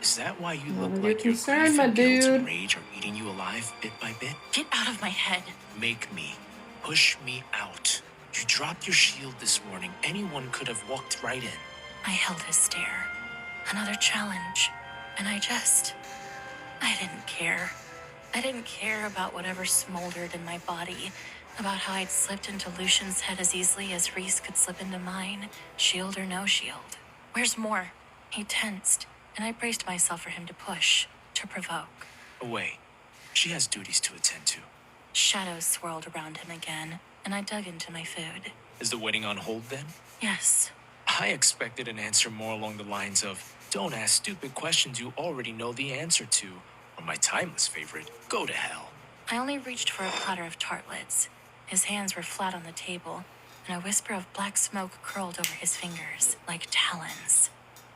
Is that why you None look of your like your concern, grief my and guilt dude. and rage are eating you alive bit by bit? Get out of my head. Make me. Push me out. You dropped your shield this morning. Anyone could have walked right in. I held his stare. Another challenge. And I didn't care. I didn't care about whatever smoldered in my body, about how I'd slipped into Lucian's head as easily as Reese could slip into mine, shield or no shield. Where's more? He tensed, and I braced myself for him to push, to provoke. Away. She has duties to attend to. Shadows swirled around him again, and I dug into my food. Is the wedding on hold then? Yes. I expected an answer more along the lines of, don't ask stupid questions you already know the answer to, or my timeless favorite, go to hell. I only reached for a platter of tartlets. His hands were flat on the table, and a whisper of black smoke curled over his fingers, like talons.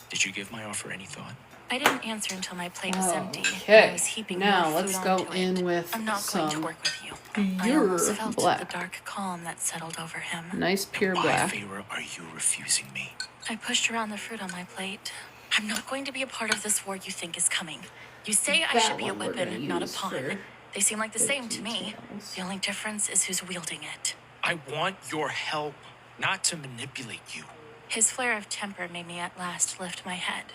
Did you give my offer any thought? I didn't answer until my plate was empty. And I Okay, was heaping now more let's food go onto in it. with I'm not going to some work with you. I pure almost felt black. the dark calm that settled over him. Nice pure Why, black. Feyre, are you refusing me? I pushed around the fruit on my plate. I'm not going to be a part of this war you think is coming. You say I That should be a one we're weapon, gonna not a use pawn. for They seem like the same to me. details. The only difference is who's wielding it. I want your help, not to manipulate you. His flare of temper made me at last lift my head.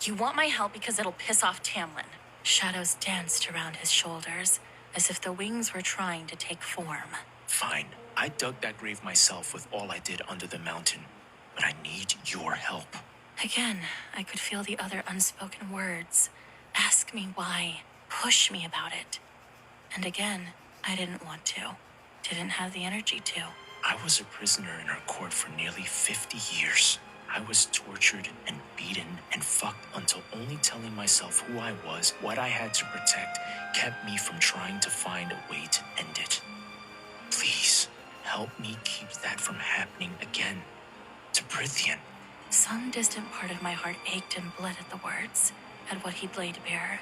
You want my help because it'll piss off Tamlin. Shadows danced around his shoulders, as if the wings were trying to take form. Fine. I dug that grave myself with all I did under the mountain. But I need your help. Again, I could feel the other unspoken words. Ask me why. Push me about it. And again, I didn't want to. Didn't have the energy to. I was a prisoner in her court for nearly 50 years. I was tortured and beaten and fucked until only telling myself who I was, what I had to protect, kept me from trying to find a way to end it. Please, help me keep that from happening again. To Prithian. Some distant part of my heart ached and bled at the words, at what he'd laid bare.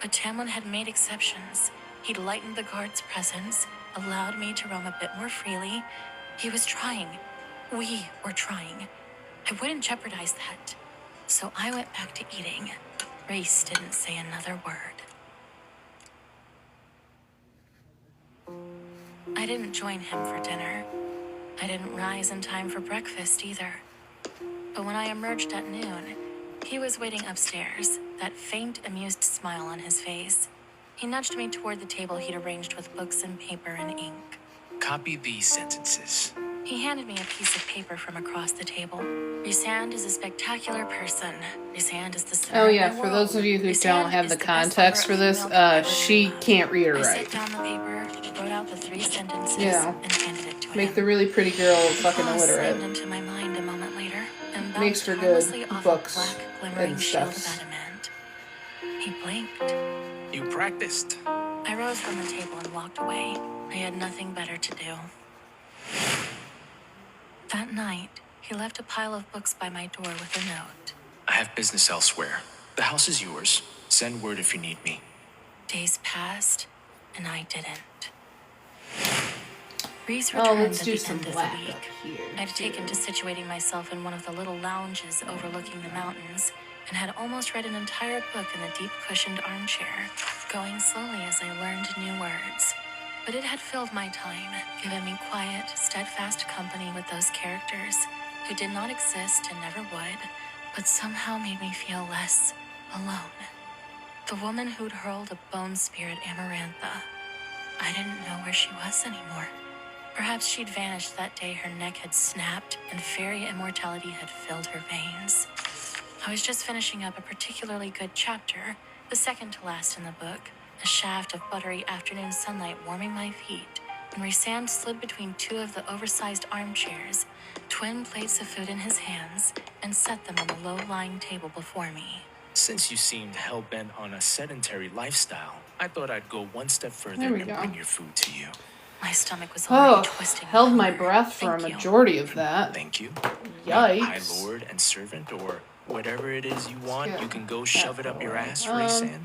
But Tamlin had made exceptions. He'd lightened the guard's presence, allowed me to roam a bit more freely. He was trying. We were trying. I wouldn't jeopardize that. So I went back to eating. Reese didn't say another word. I didn't join him for dinner. I didn't rise in time for breakfast either. But when I emerged at noon, he was waiting upstairs, that faint, amused smile on his face. He nudged me toward the table he'd arranged with books and paper and ink. Copy these sentences. He handed me a piece of paper from across the table. Rhysand is a spectacular person. Rhysand is the center Oh of yeah, my for world. those of you who Rhysand don't have is the the best context lover for of this, female I've ever she known. can't read or I write. set down the paper, wrote out the 3 sentences, Yeah. and handed it to him. Make the really pretty girl fucking Pause slammed illiterate. into my mind a moment later, and Makes bounced for good harmlessly off books a black, glimmering and shield of stuffs. adamant. He blinked. You practiced. I rose from the table and walked away. I had nothing better to do. That night, he left a pile of books by my door with a note. I have business elsewhere. The house is yours. Send word if you need me. Days passed, and I didn't. Reese Oh, returned let's at do the some end of black the up week. here. I'd taken to situating myself in one of the little lounges overlooking the mountains, and had almost read an entire book in the deep cushioned armchair, going slowly as I learned new words. But it had filled my time, given me quiet, steadfast company with those characters who did not exist and never would, but somehow made me feel less alone. The woman who'd hurled a bone spear at Amarantha. I didn't know where she was anymore. Perhaps she'd vanished that day her neck had snapped and fairy immortality had filled her veins. I was just finishing up a particularly good chapter, the second to last in the book, a shaft of buttery afternoon sunlight warming my feet, when Rhysand slid between 2 of the oversized armchairs, twin plates of food in his hands, and set them on the low-lying table before me. Since you seemed hell-bent on a sedentary lifestyle, I thought I'd go one step further There we and go. bring your food to you. My stomach was already Oh, twisting. with held my hunger. breath for a Thank you. majority of that. Thank you. Yikes. High lord and servant, or whatever it is you want, Yeah. you can go shove it up your ass, Um, Rhysand.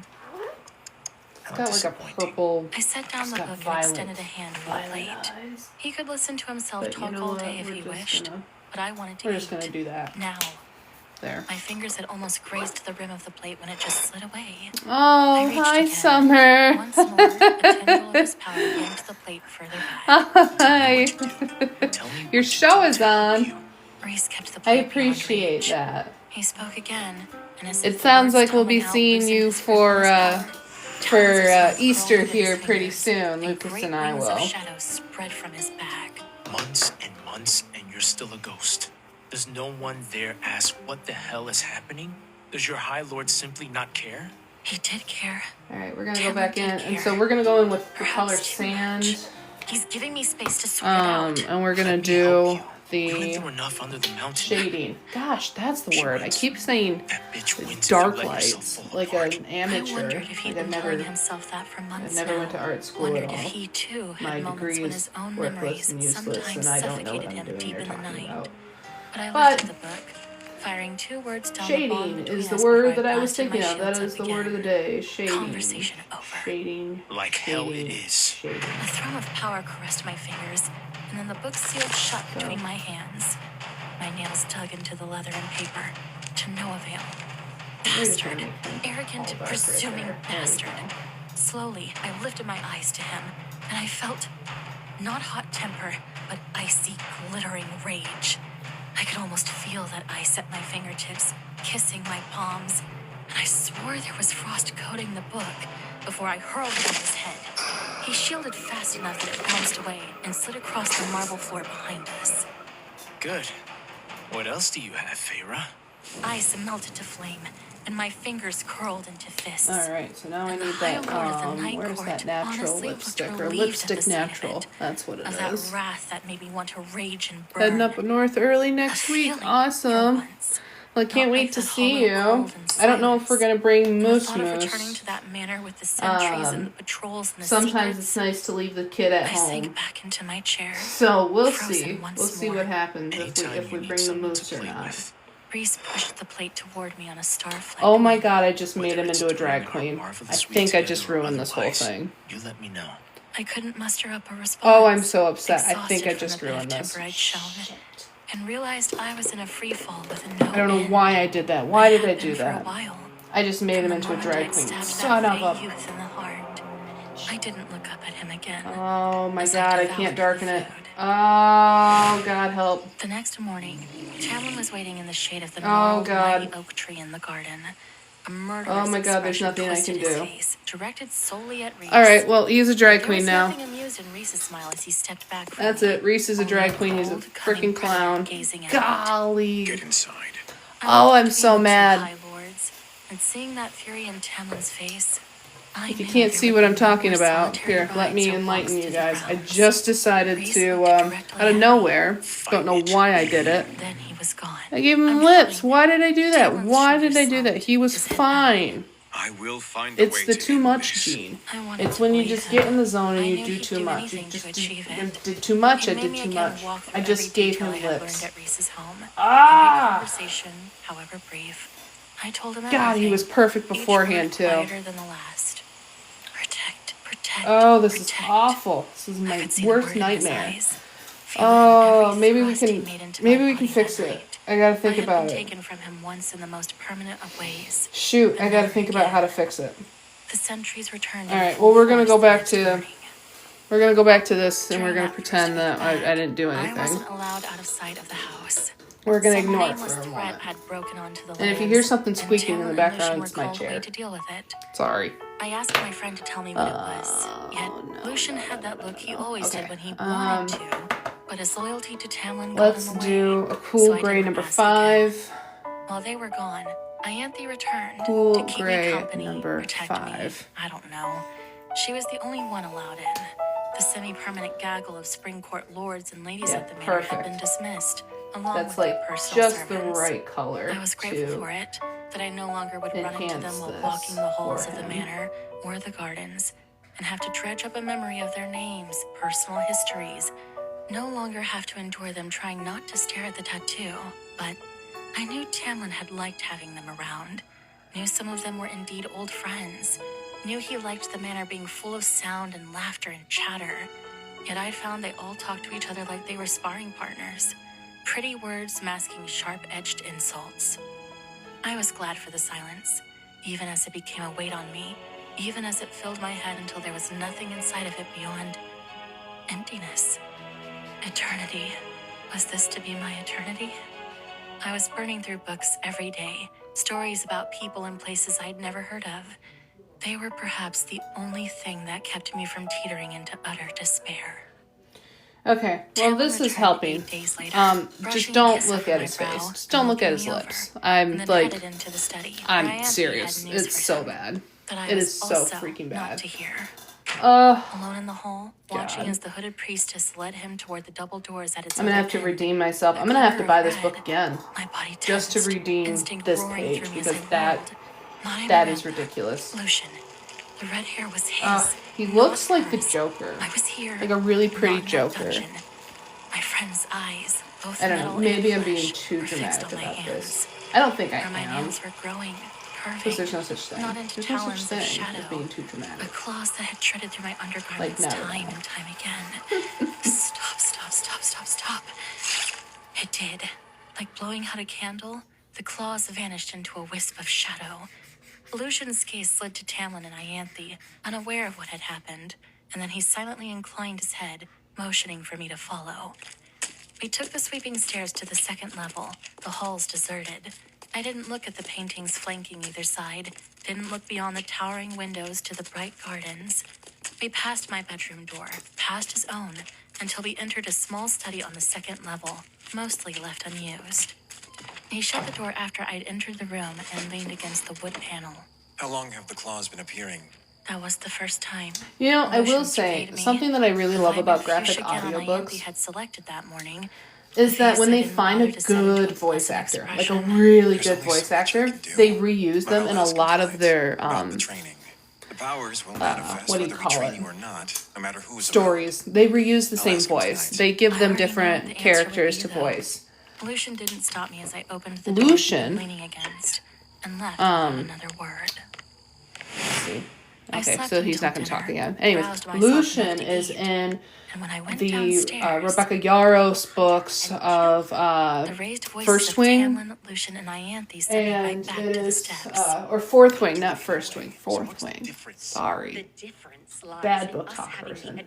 It's got like a purple. I set down It's the got book and violet- extended a hand for the violet plate. eyes. He could listen to himself But you talk know all what? day if We're he just wished, gonna- but I wanted to We're eat. just gonna do that. Now. There. My fingers had almost grazed the rim of the plate when it just slid away. I Oh, reached hi, again. Summer. Once more, a tendril of his power yanked the plate further back. Hi. Tell me Your show is on. Reese kept the I plate beyond appreciate reach. that. He spoke again, and as It if the sounds words like we'll be tumbling out seeing loosened you his grip on his arm. for Talons of snow Easter curled within here his pretty fingers, soon. Lucas great and I wings of will. shadow spread from his back. Months and months, and you're still a ghost. Does no one dare ask what the hell is happening? Does your High Lord simply not care? He did care. All right, we're gonna go Tamlin back in, did and care. so we're gonna go in with the Perhaps color too sand. much. He's giving me space to sort it out. And we're gonna Let me do help you. We went the through enough under the mountain. shading. Gosh, that's the word. I keep saying That bitch wins if dark you let yourself lights, fall like apart. an I amateur. wondered if he'd Like been telling himself that for I months never now. went to art school Wondered at all. if he too had My moments degree when is his own worthless memories and useless, sometimes and I don't know what suffocated I'm him doing deep or in the talking night. about. But I But lifted the book, firing 2 words down the bottom shading between is the us word before that I was blasted my thinking of. That shields is up the word of the again. day. Shading. Conversation over. Shading. Like hell it shading, is. Shading. A thrum of power caressed my fingers, and then the book sealed shut between my hands. My nails dug into the leather and paper, to no avail. Bastard. Arrogant, presuming bastard. Slowly, I lifted my eyes to him, and I felt not hot temper, but icy, glittering rage. I could almost feel that ice at my fingertips, kissing my palms, and I swore there was frost coating the book before I hurled it at his head. He shielded fast enough that it bounced away and slid across the marble floor behind us. Good. What else do you have, Feyre? Ice melted to flame, and my fingers curled into fists. Alright, so now I And the need High that, Lord of the Night where's Court that natural honestly looked lipstick, or relieved at the lipstick sight of natural, it. that's what it Of that is. wrath that made me want to rage and burn. Heading up north early A next week, feeling for awesome. once. Well, I can't Not wait like to that see hollow you. cold and I don't know if we're silence. gonna bring And the Moose thought of returning Moose. to that manor with the sentries and the patrols and the Sometimes secrets, it's nice to leave the kid at I sank home. back into my chair. So we'll frozen see. once We'll see more. what happens Anytime if we you need bring the someone moose to or play not. with. Reese pushed the plate toward me on a star-flecked Oh my wind. god, I just made Whether him it's into a during drag our queen. I marvelous week think I together just or ruined this whole otherwise, thing. You let me know. I couldn't muster up a response. Oh, I'm so upset. I think I exhausted from just the bit of ruined this. temper I'd shown, Shit. and realized I was in a free fall with no I don't know end. why I did that. Why did I had do been for a that? while. I just made From him the into a moment drag I'd queen. stabbed Son that of fey a... youth in the heart. I didn't look up at him again. Oh my as I god, I devoured can't the darken it. food. Oh, God help. The next morning, Tamlin was waiting in the shade of the Oh, gnarled God. mighty oak tree in the garden. A murderous Oh my god, there's expression nothing I twisted can his do. face, directed solely at Reese. Alright, well, he's a drag There queen was now. nothing amused in Reese's smile as he stepped back from That's me. it. Reese is a Only drag queen. He's a cold, cunning freaking clown. predator gazing at Golly. Get inside. Oh, I'm between so the two mad. High Lords, and seeing that fury in Tamlin's face, I If you knew can't there see would what be I'm no talking more about, solitary here, let me rides or enlighten walks you through the guys. I grounds. just decided Reese to, looked directly out of at me. nowhere, don't know why I did it. Then he was gone. I gave him I'm lips. shouting. Why did I do that? Tamlin's Why did I shoulders do that? slumped, He was his head fine. I will find a It's way the to too end much this. gene. I wanted It's to when you believe just him. get in the zone and I you knew do he'd too do much. You anything just to achieve it. did too much. He I made did me too again much. walk through I every just gave detail him I had learned lips. at Reese's home. Every Ah! conversation, however brief. I told him God, he everything, was perfect each beforehand, word too. quieter than the last. Protect. Oh, this is protect. awful. This is I my could see the worst word in his nightmare. eyes, feel it in Oh, every maybe we thrust he can, made into maybe my we can body fix that it. night. I gotta I think had about been it. taken from him once in the most permanent of ways. Shoot, I and gotta never think about again. how to fix it. The sentries returned. All in right, full well, we're gonna force go the back next to morning. we're gonna go back to this, and we're During gonna that first pretend week that back, I didn't do I anything. wasn't allowed out of sight of the house. We're gonna Some ignore it nameless for a threat moment. had broken onto the And if you lands, hear something and squeaking in the Tamlin and background, Lucian it's were my called away chair. to deal with it. Sorry. I asked my friend to tell me what it was. Yet Lucian had that look he always did when he wanted to, but his loyalty to Tamlin got Let's in the way. do a so cool I gray didn't number ask 5. again. While they were gone, Ianthe returned Cool to keep gray me company, number protect 5. me. I don't know. She was the only one allowed in. The semi-permanent gaggle of Spring Court lords and ladies Yeah, of the manor had perfect. been dismissed, along That's with like their personal just the servants. right color I was grateful to for it, that I no longer would run into them enhance while this walking the halls for of the him. manor or the gardens, and have to dredge up a memory of their names, personal histories. No longer have to endure them trying not to stare at the tattoo. But I knew Tamlin had liked having them around. Knew some of them were indeed old friends. Knew he liked the manor being full of sound and laughter and chatter. Yet I'd found they all talked to each other like they were sparring partners. Pretty words masking sharp-edged insults. I was glad for the silence, even as it became a weight on me, even as it filled my head until there was nothing inside of it beyond emptiness. Eternity. Was this to be my eternity? I was burning through books every day, stories about people and places I'd never heard of. They were perhaps the only thing that kept me from teetering into utter despair. Okay, well, this is helping. Just don't look at his face. Just don't look at his lips. I'm serious. It's so bad. It is so freaking bad. Alone in the hall, watching as the hooded priestess led him toward the double doors at its I'm gonna have to redeem myself. I'm gonna have to buy this book again. My body just to redeem this page, because that is ridiculous. Lucian. The red hair was his. He looks like the Joker. I was here. Like a really pretty Joker. My friend's eyes, both I don't know. Maybe I'm being too dramatic about this. I don't think I am. My nails were growing, curving. Because there's no such thing. There's no such thing as being too dramatic. The claws that had shredded through my undergarments time and time again. Stop. It did. Like blowing out a candle, the claws vanished into a wisp of shadow. Lucian's gaze slid to Tamlin and Ianthe, unaware of what had happened, and then he silently inclined his head, motioning for me to follow. We took the sweeping stairs to the second level, the halls deserted. I didn't look at the paintings flanking either side, didn't look beyond the towering windows to the bright gardens. We passed my bedroom door, past his own, until we entered a small study on the second level, mostly left unused. He shut the door after I'd entered the room and leaned against the wood panel. How long have the claws been appearing? That was the first time. You know, I will say, something that I really love about graphic audiobooks had selected that morning is that when they find a good voice actor, like a really good voice actor, they reuse them in a lot of their what do you call it? Stories. They reuse the same voice. They give them different characters to voice. Lucian didn't stop me as I opened the door leaning against and left without another word. Let's see. Okay, so he's not going to talk again. Anyways, Lucian is in the Rebecca Yarros books of First Wing, and it is, or Fourth Wing, not First Wing, Fourth Wing. Sorry. Bad book talk person.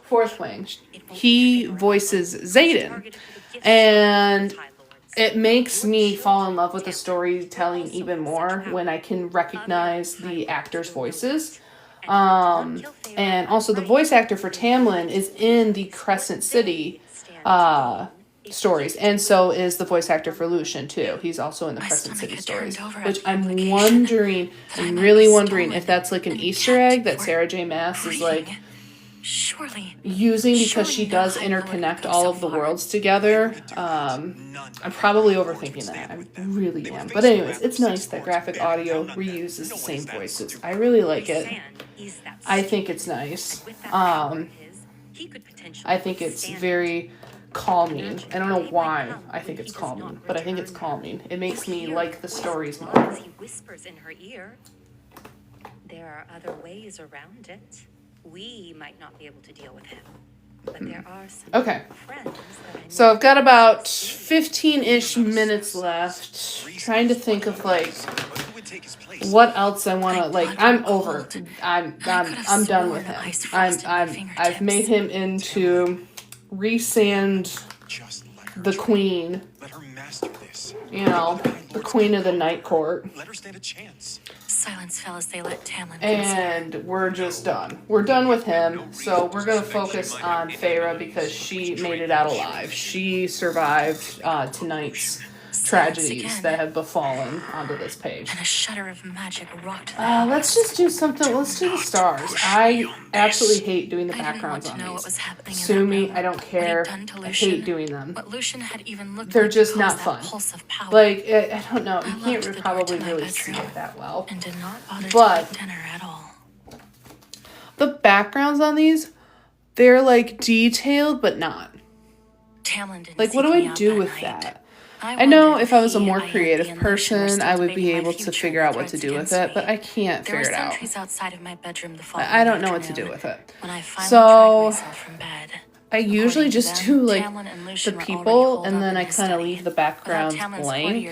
Fourth Wing. He voices Xaden. And it makes me fall in love with the storytelling even more when I can recognize the actors' voices. And also the voice actor for Tamlin is in the Crescent City stories. And so is the voice actor for Lucian too. He's also in the Crescent City stories. Which I'm really wondering if that's like an Easter egg that Sarah J. Maas is like using because she does interconnect all of the worlds together. I'm probably overthinking that. I really am. But anyways, it's nice that graphic audio reuses the same voices. I really like it. I think it's nice. I think it's very calming. I don't know why I think it's calming, but I think it's calming. It makes me like the stories more. He whispers in her ear. There are other ways around it. We might not be able to deal with him, but there are some friends that I know. So I've got about 15-ish minutes left. Trying to think of like what else I want to like. I'm over. I'm done with him. I've made him into Rhysand the queen. You know, the queen of the Night Court. Let her stand a chance. Silence fell as they let Tamlin and we're just done. We're done with him, so we're going to focus on Feyre because she made it out alive. She survived tonight's tragedies that have befallen onto this page. And a shudder of magic rocked let's just do something. Let's do the stars. I absolutely hate doing the backgrounds on these. Sue me, I don't care. I hate doing them. They're just not fun. Like, I don't know. You can't probably really see it that well. But the backgrounds on these, they're like detailed, but not. Like, what do I do with that? I know if I was a more creative person, I would be able to figure out what to do with it, but I can't figure it out. I don't know what to do with it. So I usually just do like the people, and then I kind of leave the background blank.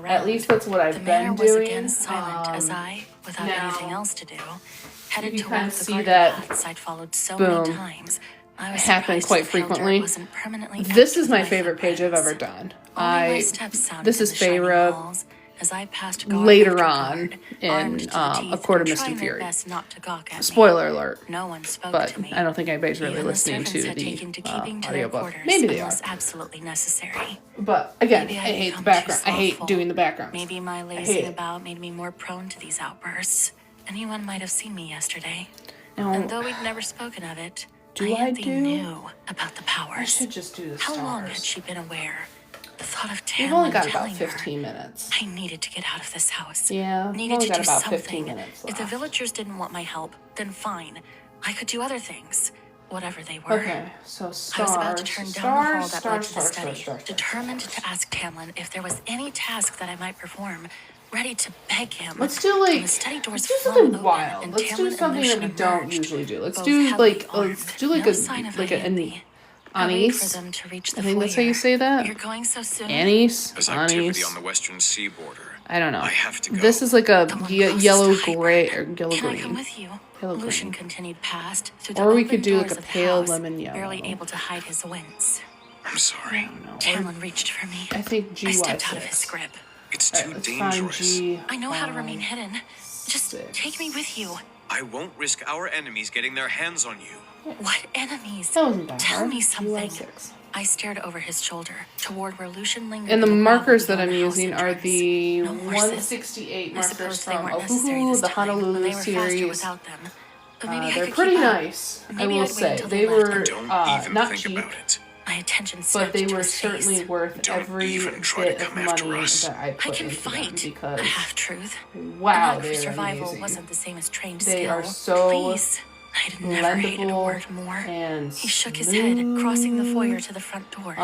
At least that's what I've been doing. Now you can kind of see that, boom. happen quite frequently. This is my favorite page I've ever done. This is Feyre later on in A Court of Mist and Fury. Spoiler alert. No one spoke But to me. I don't think anybody's really Even the listening servants to had taken to the keeping to their audiobook. quarters Maybe they are. unless absolutely necessary. But again, Maybe I I'd hate the become background. too I hate slothful. doing the backgrounds. Maybe my hate lazing it. about made me more prone to these outbursts. Anyone might have seen me yesterday. Now, And though we'd never spoken of it, Do I Ianthe do? knew about the I powers. should just do the How stars. long had she been aware? The thought of We've only Tamlin got about telling 15 her, minutes. I needed to get out of this house. Yeah, we've Needed only to got do about something. 15 minutes If the left. villagers didn't want my help, then fine. I could do other things. Whatever they were. Okay, so stars. I was about to turn down the hall that led to the stars, study, stars. determined to ask Tamlin if there was any task that I might perform, ready to beg him. Let's do When like the study doors let's do flung something open wild. and Let's do Tamlin and something that we Lucian don't emerged, usually do. Let's both do heavily like armed, let's do like no a sign of like an Ianthe. I waited anise. for them to reach the I think that's how foyer. you say that. You're going so soon. Anise, There's activity anise. on the western sea border. I don't know. I have to go. This is like a The one closest yellow to gray Hybern. or yellow Can I come green. with you? Yellow Lucian green. continued past through the Or we open could do like doors a of the pale house, lemon yellow. barely able to hide his wince. I'm sorry. Tamlin reached for me. I think I GY6. stepped out of his grip. It's too Let's find dangerous. G. I know how to remain hidden. Just 6. take me with you. I won't risk our enemies getting their hands on you. What enemies? That wasn't that Tell hard. me something. GY6. I stared over his shoulder toward where Lucian lingered. And the in the markers gravel that I'm beyond the house using are entrance. the No horses. 168 I markers suppose they from weren't necessary Ohuhu, this the time, but Honolulu they were faster series. without them. But maybe I They're could pretty keep up. nice, I Maybe will I'd wait say. until They left. were Don't even not think cheap, about it. My attention but surged they to were his certainly face. worth Don't every even try to bit of come after money us. that I I put can into them fight because a half-truth. wow, Enough for they're survival amazing. wasn't the same as trained They skill. are so Please. I'd never hated a blendable word more. and He shook his head, crossing the foyer smooth. to the front doors.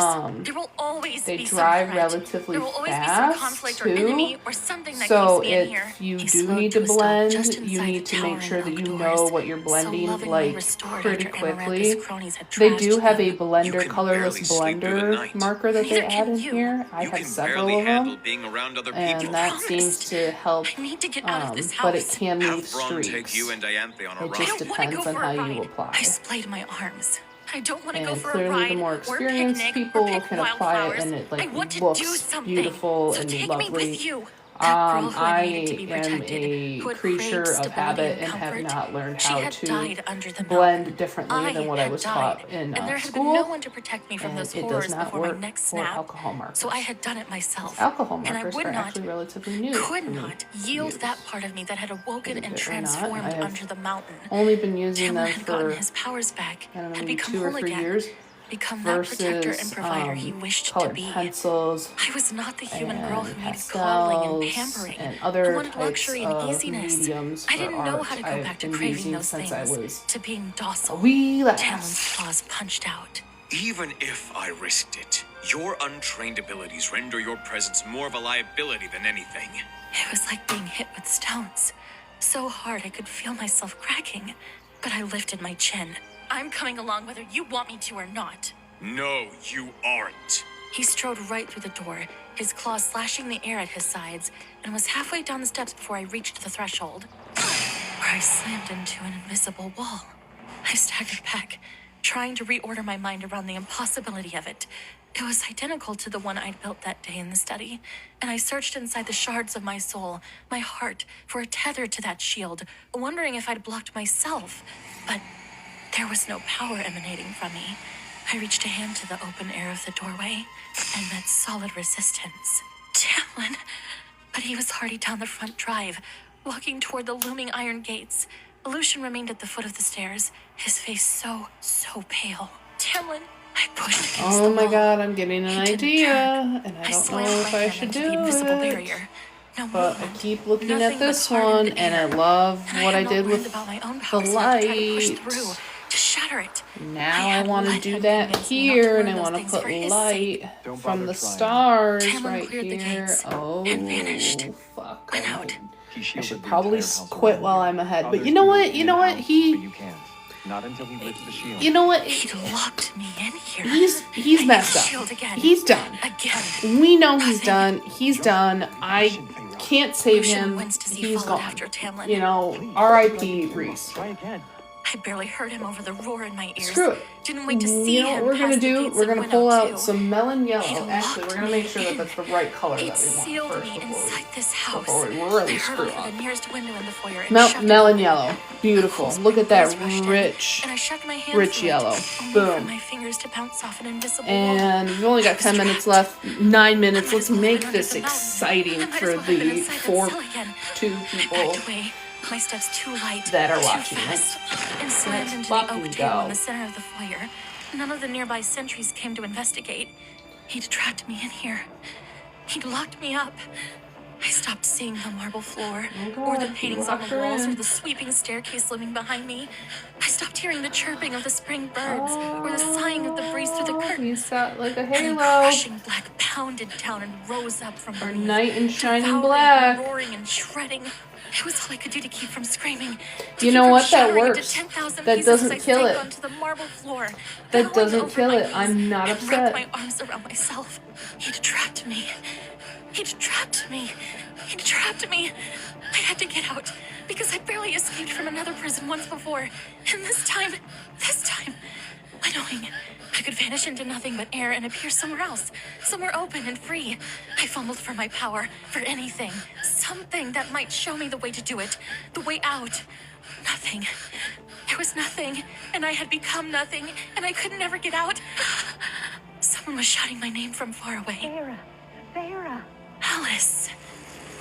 There will always They be drive some threat. relatively There will always be fast, some conflict too. or enemy or something that So keeps me in here. if you He do slowed need to to a stop blend, just you inside need the to make towering sure that oak you doors, know what you're so blending lovingly like restored pretty after quickly. Amaranth's cronies had They trashed do have a them. blender, You can colorless barely sleep through the blender night. marker that they Neither add can in you. here. I You have can several barely of handle them, being around other and people. that promised. seems to help. I need to get out of this But it house. can leave Have Braun take streaks. you and Ianthe on a It ride. just I don't want to go depends on for a how ride. you apply. I splayed my arms. I don't want to go And for a clearly ride the more or experienced picnic people or pick can apply it wildflowers. and it I like want to looks do something. beautiful So and take lovely. me with you. That girl who I had needed to be am protected, a who had creature craved of stability habit and have comfort. not learned She how had to died under the blend mountain. differently than what I had was died, taught in and there had school. been no one to protect me from And those it does horrors not before my work neck for snapped. alcohol markers. So I had done it myself. Alcohol and I markers would are not, actually relatively new. could for me not to yield use. that part of me that had awoken Believe and it or not, transformed I have under the mountain. Only been using Tamlin them had gotten for his powers back, I don't know, had maybe become 2 or whole 3 again, years. become that protector and Versus provider he wished to colored be. pencils I was not the human and girl who needed coddling and pastels pampering, and who other wanted types luxury and of easiness. mediums I for didn't know art how to go I've back to been craving using those since I things, was to being a docile. wee lass. Tamlin's claws punched out. Even if I risked it, your untrained abilities render your presence more of a liability than anything. It was like being hit with stones. So hard I could feel myself cracking. But I lifted my chin. I'm coming along whether you want me to or not. No, you aren't. He strode right through the door, his claws slashing the air at his sides, and was halfway down the steps before I reached the threshold, where I slammed into an invisible wall. I staggered back, trying to reorder my mind around the impossibility of it. It was identical to the one I'd built that day in the study, and I searched inside the shards of my soul, my heart, for a tether to that shield, wondering if I'd blocked myself. But there was no power emanating from me. I reached a hand to the open air of the doorway and met solid resistance. Tamlin! But he was already down the front drive, walking toward the looming iron gates. Lucian remained at the foot of the stairs, his face so pale. Tamlin! I pushed against Oh the my wall. god, I'm getting an He didn't idea, turn. and I don't know slammed if my I hand should into do the invisible it. barrier. No But I movement. keep looking Nothing at but this hardened one, and I air. love And what I had not did learned with about my own the powers enough to try to push light. through, to shatter it. Now I had want to let do him that convince me here, not and to I learn want those to things put for his light sake. Don't from bother the trying. stars Tamlin right cleared the here. gates Oh, and vanished. fuck. Went out. He I shielded should the probably entire house quit around while you. I'm ahead. But Others you know can what? move You in know and what? out, but He you can't. Not until he lifts the shield. You know what? He'd locked me in here. He's I need messed the up. shield again. He's done. Again. We know he's Nothing. done. He's done. I can't save Lucian him. winced as he He's followed gone. after Tamlin. You know, R.I.P. Reese. Try again. I barely heard him over the roar in my ears. Screw it. Didn't wait to see him. You know what we're gonna past the do? gates We're of gonna window pull out two. some melon He'd yellow. Actually, we're locked gonna me make sure that in. that's the right color He'd that we sealed want me first inside this house. before we really I screw hurled for up. the nearest window in the foyer and shoved it Melon open. yellow. Beautiful. Cold Look at that spring breeze rushed in, rich, and I shoved my hand rich through it, yellow. only for Boom. my fingers to bounce off an invisible And we've only got 10 minutes left. 9 minutes. Let's make this exciting for the 2 people my steps too light, that are too watching fast, and slammed into the oak table in the center of the foyer. None of the nearby sentries came to investigate. He'd trapped me in here. He'd locked me up. I stopped seeing the marble floor, or the paintings on the walls, or the sweeping staircase looming behind me. I stopped hearing the chirping of the spring birds, or the sighing of the breeze through the curtains. He's got like a And halo. crushing black pounded down and rose up from Or beneath, knight in shining devouring, black. roaring and shredding. It was all I could do to keep from screaming. You know what? That works. That doesn't kill it. That doesn't kill it. I'm not upset. Wrapped my arms around myself. He'd trapped me. He'd trapped me. He'd trapped me. I had to get out because I barely escaped from another prison once before. And this time, knowing I could vanish into nothing but air and appear somewhere else, somewhere open and free. I fumbled for my power, for anything, something that might show me the way to do it, the way out. Nothing. There was nothing, and I had become nothing, and I could never get out. Someone was shouting my name from far away. Farah. Alice.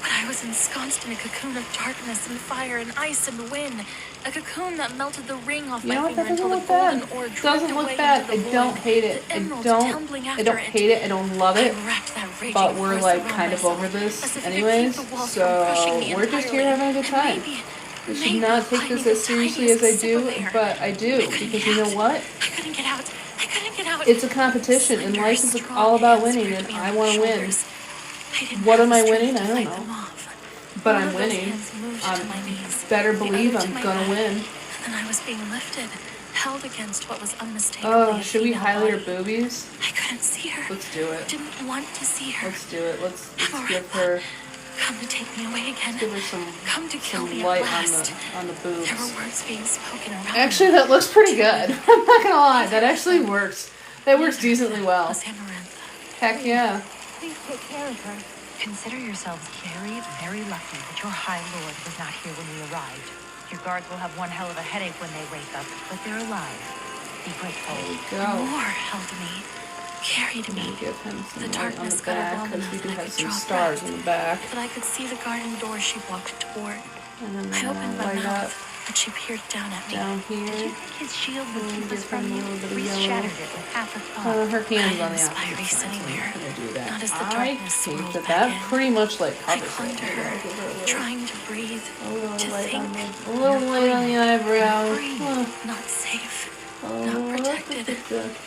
But I was ensconced in a cocoon of darkness and fire and ice and wind. A cocoon that melted the ring off my finger until the golden ore dripped doesn't away look bad. into the I don't void. hate it. The I emerald don't tumbling hate after it. I don't love it. I wrapped that raging But we're force like around kind of myself, over as this if it could anyways. keep the walls from crushing me So we're just here entirely. having a good And time. We should maybe not take finding this the as seriously as I tiniest do, sip of air. but I do, I couldn't because get you know out. what? I couldn't get out. I couldn't get out. It's a competition, and life is all about winning, and I want to win. What am I winning? I don't know. But I'm winning. Better believe I'm gonna win. And I was being lifted, held against what was unmistakably Oh, should we a female highlight her body. boobies? I couldn't see her. Let's do it. Didn't want to see her. Let's do it. Let's Amor, give her come to take me away again. give her some Come to kill me light at on last. the boobs. There were words being spoken around Actually, that looks pretty good. I'm not gonna lie. That actually works. That works decently well. was Amaranth. Heck yeah. Please take care of her. Consider yourselves very, very lucky that your High Lord was not here when we arrived. Your guards will have one hell of a headache when they wake up, but they're alive. Be grateful. Go. More held me, carried me. Give him some The light on darkness the got back overwhelming because we do and I have could some draw stars breath. in the back. But I could see the garden door she walked toward. And I then opened my light up mouth, but she peered down at me. down Did you here. think his shield would keep us give from him a you? little bit of Reese yellow. shattered it with half a thought. Her hands I on the didn't opposite inspire side, so I'm anywhere. not gonna do that. Not as the I darkness think swirled that back that in. pretty much like I covers clung it. to her, trying to breathe, A little to light think. on the eyebrow. Free, Oh, not safe, oh, not protected.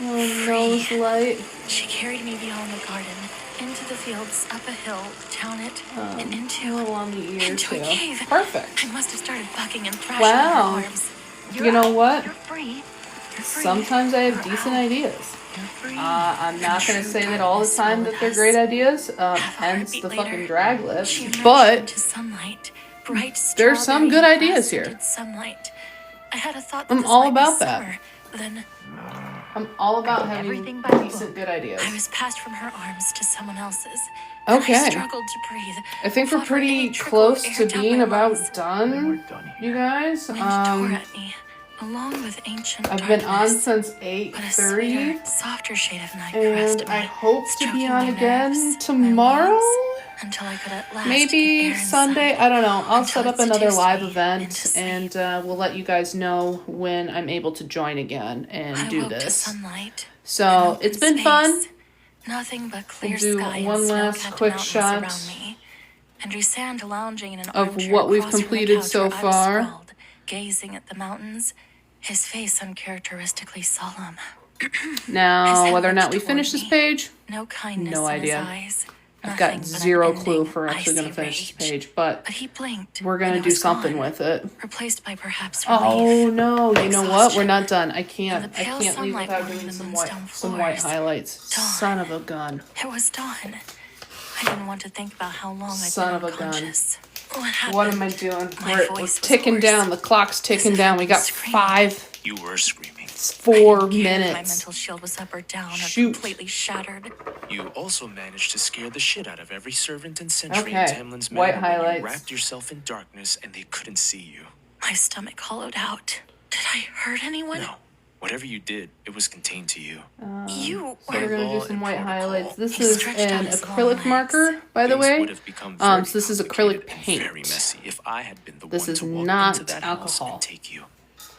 nose light. She carried me beyond the garden, into the fields, up a hill, down it, and A into little on the ear into too. a cave. Perfect. I must have started bucking and thrashing Wow. in her arms. You know what? You're free. You're free. Sometimes I have decent ideas. You're free. I'm not going to True say that all the darkness time that they're swallowed great us. ideas, Half a hence heartbeat the later, fucking drag list, she emerged but into sunlight, bright there's some good strawberry ideas here. faceted Sunlight. I had a thought that I'm this all might be about that. summer. Then I'm all about having everything by the decent book. good ideas. I was passed from her arms to someone else's. And Okay. I struggled to breathe. I think we're fought for any pretty trickle of close air to down being my about lungs. done, you guys. Wind tore at me, along with ancient I've been on darkness, since but a 8:30, sweeter, softer shade of night caressed and me, I hope to stroking be my on again nerves, my tomorrow. lungs, until I could at last Maybe get air Sunday. inside. I don't know. I'll until set up it another seduced live me event, into sleep. and we'll let you guys know when I'm able to join again and I do woke to this. sunlight, So an open it's been space, fun. Nothing but clear do sky one and last snow-capped quick mountains shot around me. And Rhysand lounging in an of armchair what we've across from the completed couch so where I was far. sprawled, gazing at the mountains, his face uncharacteristically solemn. His Now, head whether or not lurched we toward finish this me. page, No kindness No in idea. his eyes. I've Nothing got but an zero clue ending, if we're actually going to icy finish this rage. page, but But he blinked. we're going and to it do was something gone, with it. replaced by perhaps Oh relief. no, you know what? We're Exhaustion. not done. I And can't the I pale can't leave sunlight without warming doing the some moonstone white floors. highlights. Dawn. Son of a gun. It was dawn. I didn't want to think about how long I'd Son been of a gun. unconscious. What happened? What am I doing? My We're voice was ticking hoarse. down. The clock's ticking As if down. I We was got screaming. You were screaming. It's I 4 didn't care if my minutes. mental shield was up or down Shoot. or completely shattered. You also managed to scare the shit out of every servant and sentry in Okay. Tamlin's White manor when you highlights. wrapped yourself in darkness and they couldn't see you. My stomach hollowed out. Did I hurt anyone? No. Whatever you did, it was contained to you. You So we're were. gonna do Law some and white protocol. highlights. This He is stretched out an his long acrylic legs. marker, by the Things way. would have become very So this is complicated acrylic and paint. very messy if I had been the This one is to walk not into that house alcohol. and take you.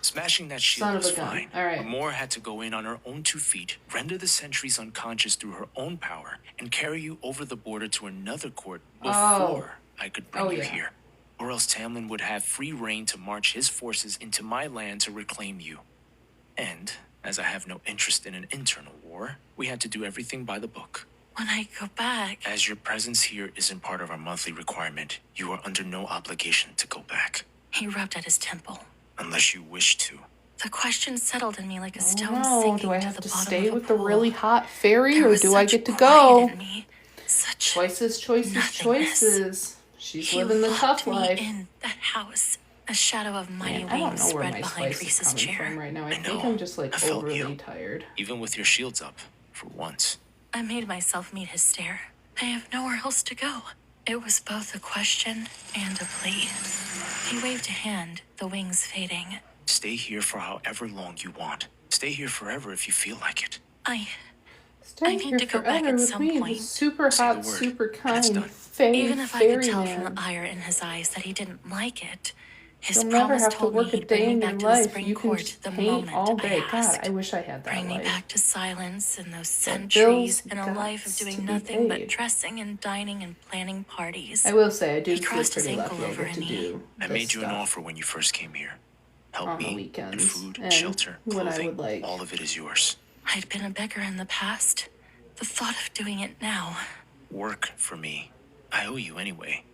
Smashing that Son shield of a was gun. fine. All right. But Moore had to go in on her own 2 feet, render the sentries unconscious through her own power, and carry you over the border to another court before I could bring you yeah. here. Or else Tamlin would have free reign to march his forces into my land to reclaim you. And, as I have no interest in an internal war, we had to do everything by the book. When I go back, As your presence here isn't part of our monthly requirement, you are under no obligation to go back. he rubbed at his temple. Unless you wish to. The question settled in me like a Oh stone no, sinking do I to have the to bottom stay of a with the pool. really hot fairy There or was do I such get to quiet go? in me. Such Choices, choices, nothingness. choices. She's He living the locked tough me life. in that house. A shadow of mighty Man, I don't wings know where spread my behind spice is Reese's coming chair. from right now. I I think know. I'm just like I felt overly you. tired. Even with your shields up, for once. I made myself meet his stare. I have nowhere else to go. It was both a question and a plea. He waved a hand, the wings fading. Stay here for however long you want. Stay here forever if you feel like it. I Stay need here to go back forever at with some me, the point. super Say the hot, word, super and it's kind done. Even if I could fairy tell from man. the ire in his eyes that he didn't like it, his You'll never promise have to told me work a he'd bring day me in back your to the life. spring You can court just the paint moment all I day. God, asked. I wish I had that Bring me life. back to silence and those But centuries bills and a life of gots to doing be nothing but paid. dressing and dining and planning parties. I will say, I do He feel crossed his pretty ankle lucky I over get a to knee. do I this made you an stuff offer when you first came here. Help on me. the And weekends food, and shelter, when I clothing, would like. all of it is yours. I'd been a beggar in the past. The thought of doing it now. Work for me. I owe you anyway.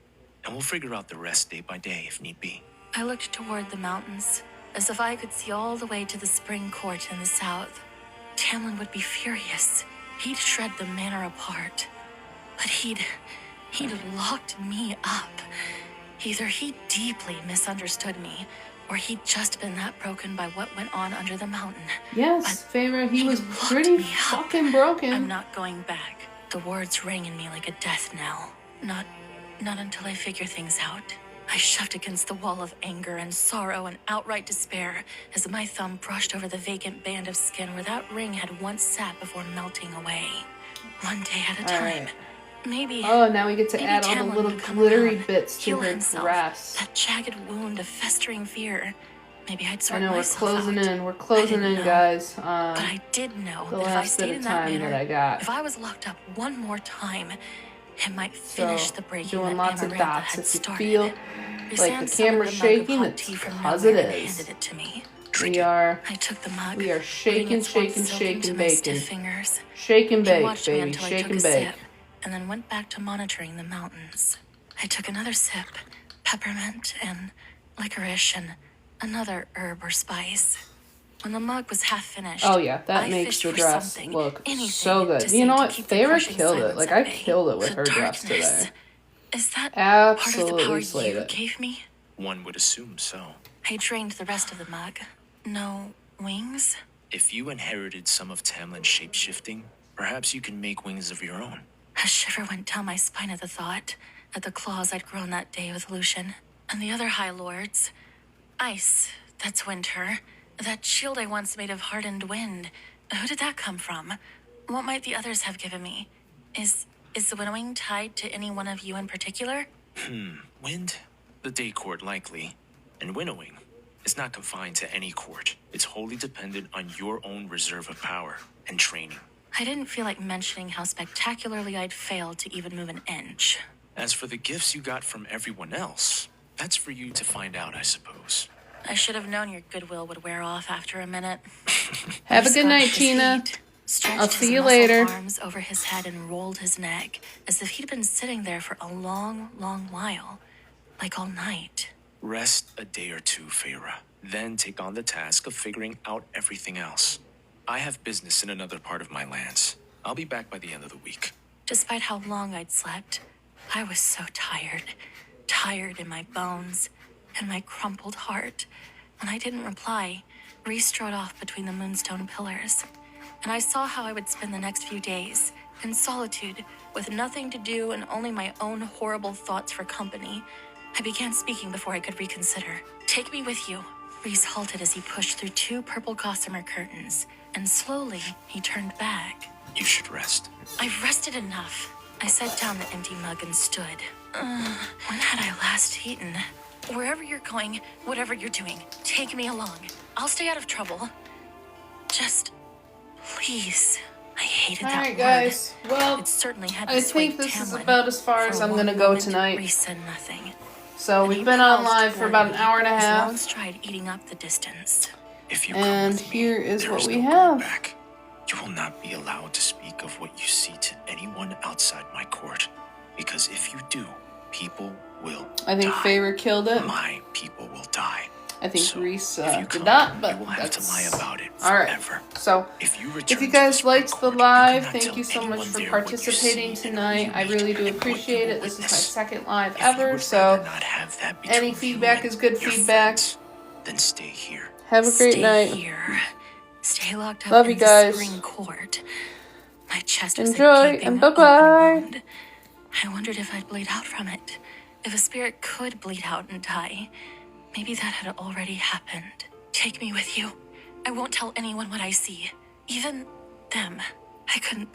And we'll figure out the rest day by day if need be. I looked toward the mountains, as if I could see all the way to the spring court in the south. Tamlin would be furious. He'd shred the manor apart. But he'd locked me up. Either he deeply misunderstood me, or he'd just been that broken by what went on under the mountain. Yes, Feyre, he was locked pretty me up. fucking broken. I'm not going back. The words rang in me like a death knell. Not until I figure things out. I shoved against the wall of anger and sorrow and outright despair as my thumb brushed over the vacant band of skin where that ring had once sat before melting away. One day at a All time. right. Maybe. Oh, now we get to maybe add all the Tamlin little would come glittery around, bits to heal her himself, dress. That jagged wound of festering fear. Maybe I'd I sort know we're myself closing out. in. We're closing I didn't in, know. guys. But I did know the that if I last bit stayed of in that time manor, that I got. if I was locked up one more time, it might finish So, the breaking doing that lots of Amarantha dots. had If you started. feel like Rhysand the summoned camera's a mug of shaking, hot it's tea from because nowhere it and is. handed it to me. We are I took the mug, We are putting shaking, its warm shaking, silk shaking, into my baking. stiff fingers. Shake and He bake, watched me baby. until I Shake took and a bake. sip, and then went back to monitoring the mountains. I took another sip, peppermint and licorice and another herb or spice. When the mug was half finished, Oh yeah, that I makes fished the for dress something, look anything so good. to You say know to what? keep the Feyre crushing killed it. silence Like at I bay. killed it with The her dress darkness. today. Is that part of the Absolutely power slayed you it. gave me? One would assume so. I drained the rest of the mug. No wings? If you inherited some of Tamlin's shape-shifting, perhaps you can make wings of your own. A shiver went down my spine at the thought, at the claws I'd grown that day with Lucian. And the other High Lords. Ice, that's winter. That shield I once made of hardened wind. Who did that come from? What might the others have given me? Is the winnowing tied to any one of you in particular? Wind? The day court, likely. And winnowing is not confined to any court. It's wholly dependent on your own reserve of power and training. I didn't feel like mentioning how spectacularly I'd failed to even move an inch. As for the gifts you got from everyone else, that's for you to find out, I suppose. I should have known your goodwill would wear off after a minute. Have a He good scrubbed night, his Tina. feet, stretched I'll his see you muscled later. arms over his head and rolled his neck, as if he'd been sitting there for a long, long while, like all night. Rest a day or two, Feyre. Then take on the task of figuring out everything else. I have business in another part of my lands. I'll be back by the end of the week. Despite how long I'd slept, I was so tired. tired in my bones and my crumpled heart. When I didn't reply, Reese strode off between the moonstone pillars, and I saw how I would spend the next few days in solitude with nothing to do and only my own horrible thoughts for company. I began speaking before I could reconsider. Take me with you. Reese halted as he pushed through 2 purple gossamer curtains, and slowly he turned back. You should rest. I've rested enough. I set down the empty mug and stood. When had I last eaten? Wherever you're going, whatever you're doing, take me along. I'll stay out of trouble. Just, please. I hated that word. Alright, guys. Well, it certainly had I think this is about as far as I'm going to go tonight. Reese said nothing. So we've been on live for about an hour and a half. His stride eating up the distance. If you and come with me, here is there what is we no have. going back. You will not be allowed to speak of what you see to anyone outside my court, because if you do, people will I think die. Favor killed it. My people will die. I think So, Reese if you did come, not, but you will have to lie about it alright. forever. So, If you if you return guys to the liked Supreme the Court, you live, cannot thank tell you so much anyone for there what you participating see and who you tonight. I meet really do and what you appreciate will it. This is my witness. second live If you ever, would so rather not have that between any you feedback and is good your feedback. friends, then stay here. Have a great Stay night. Here. Stay locked up Love in you the guys. Supreme Court. My chest was Enjoy, a gaping and open bye-bye. wound. I wondered if I'd bleed out from it. If a spirit could bleed out and die. Maybe that had already happened. Take me with you. I won't tell anyone what I see. Even them. I couldn't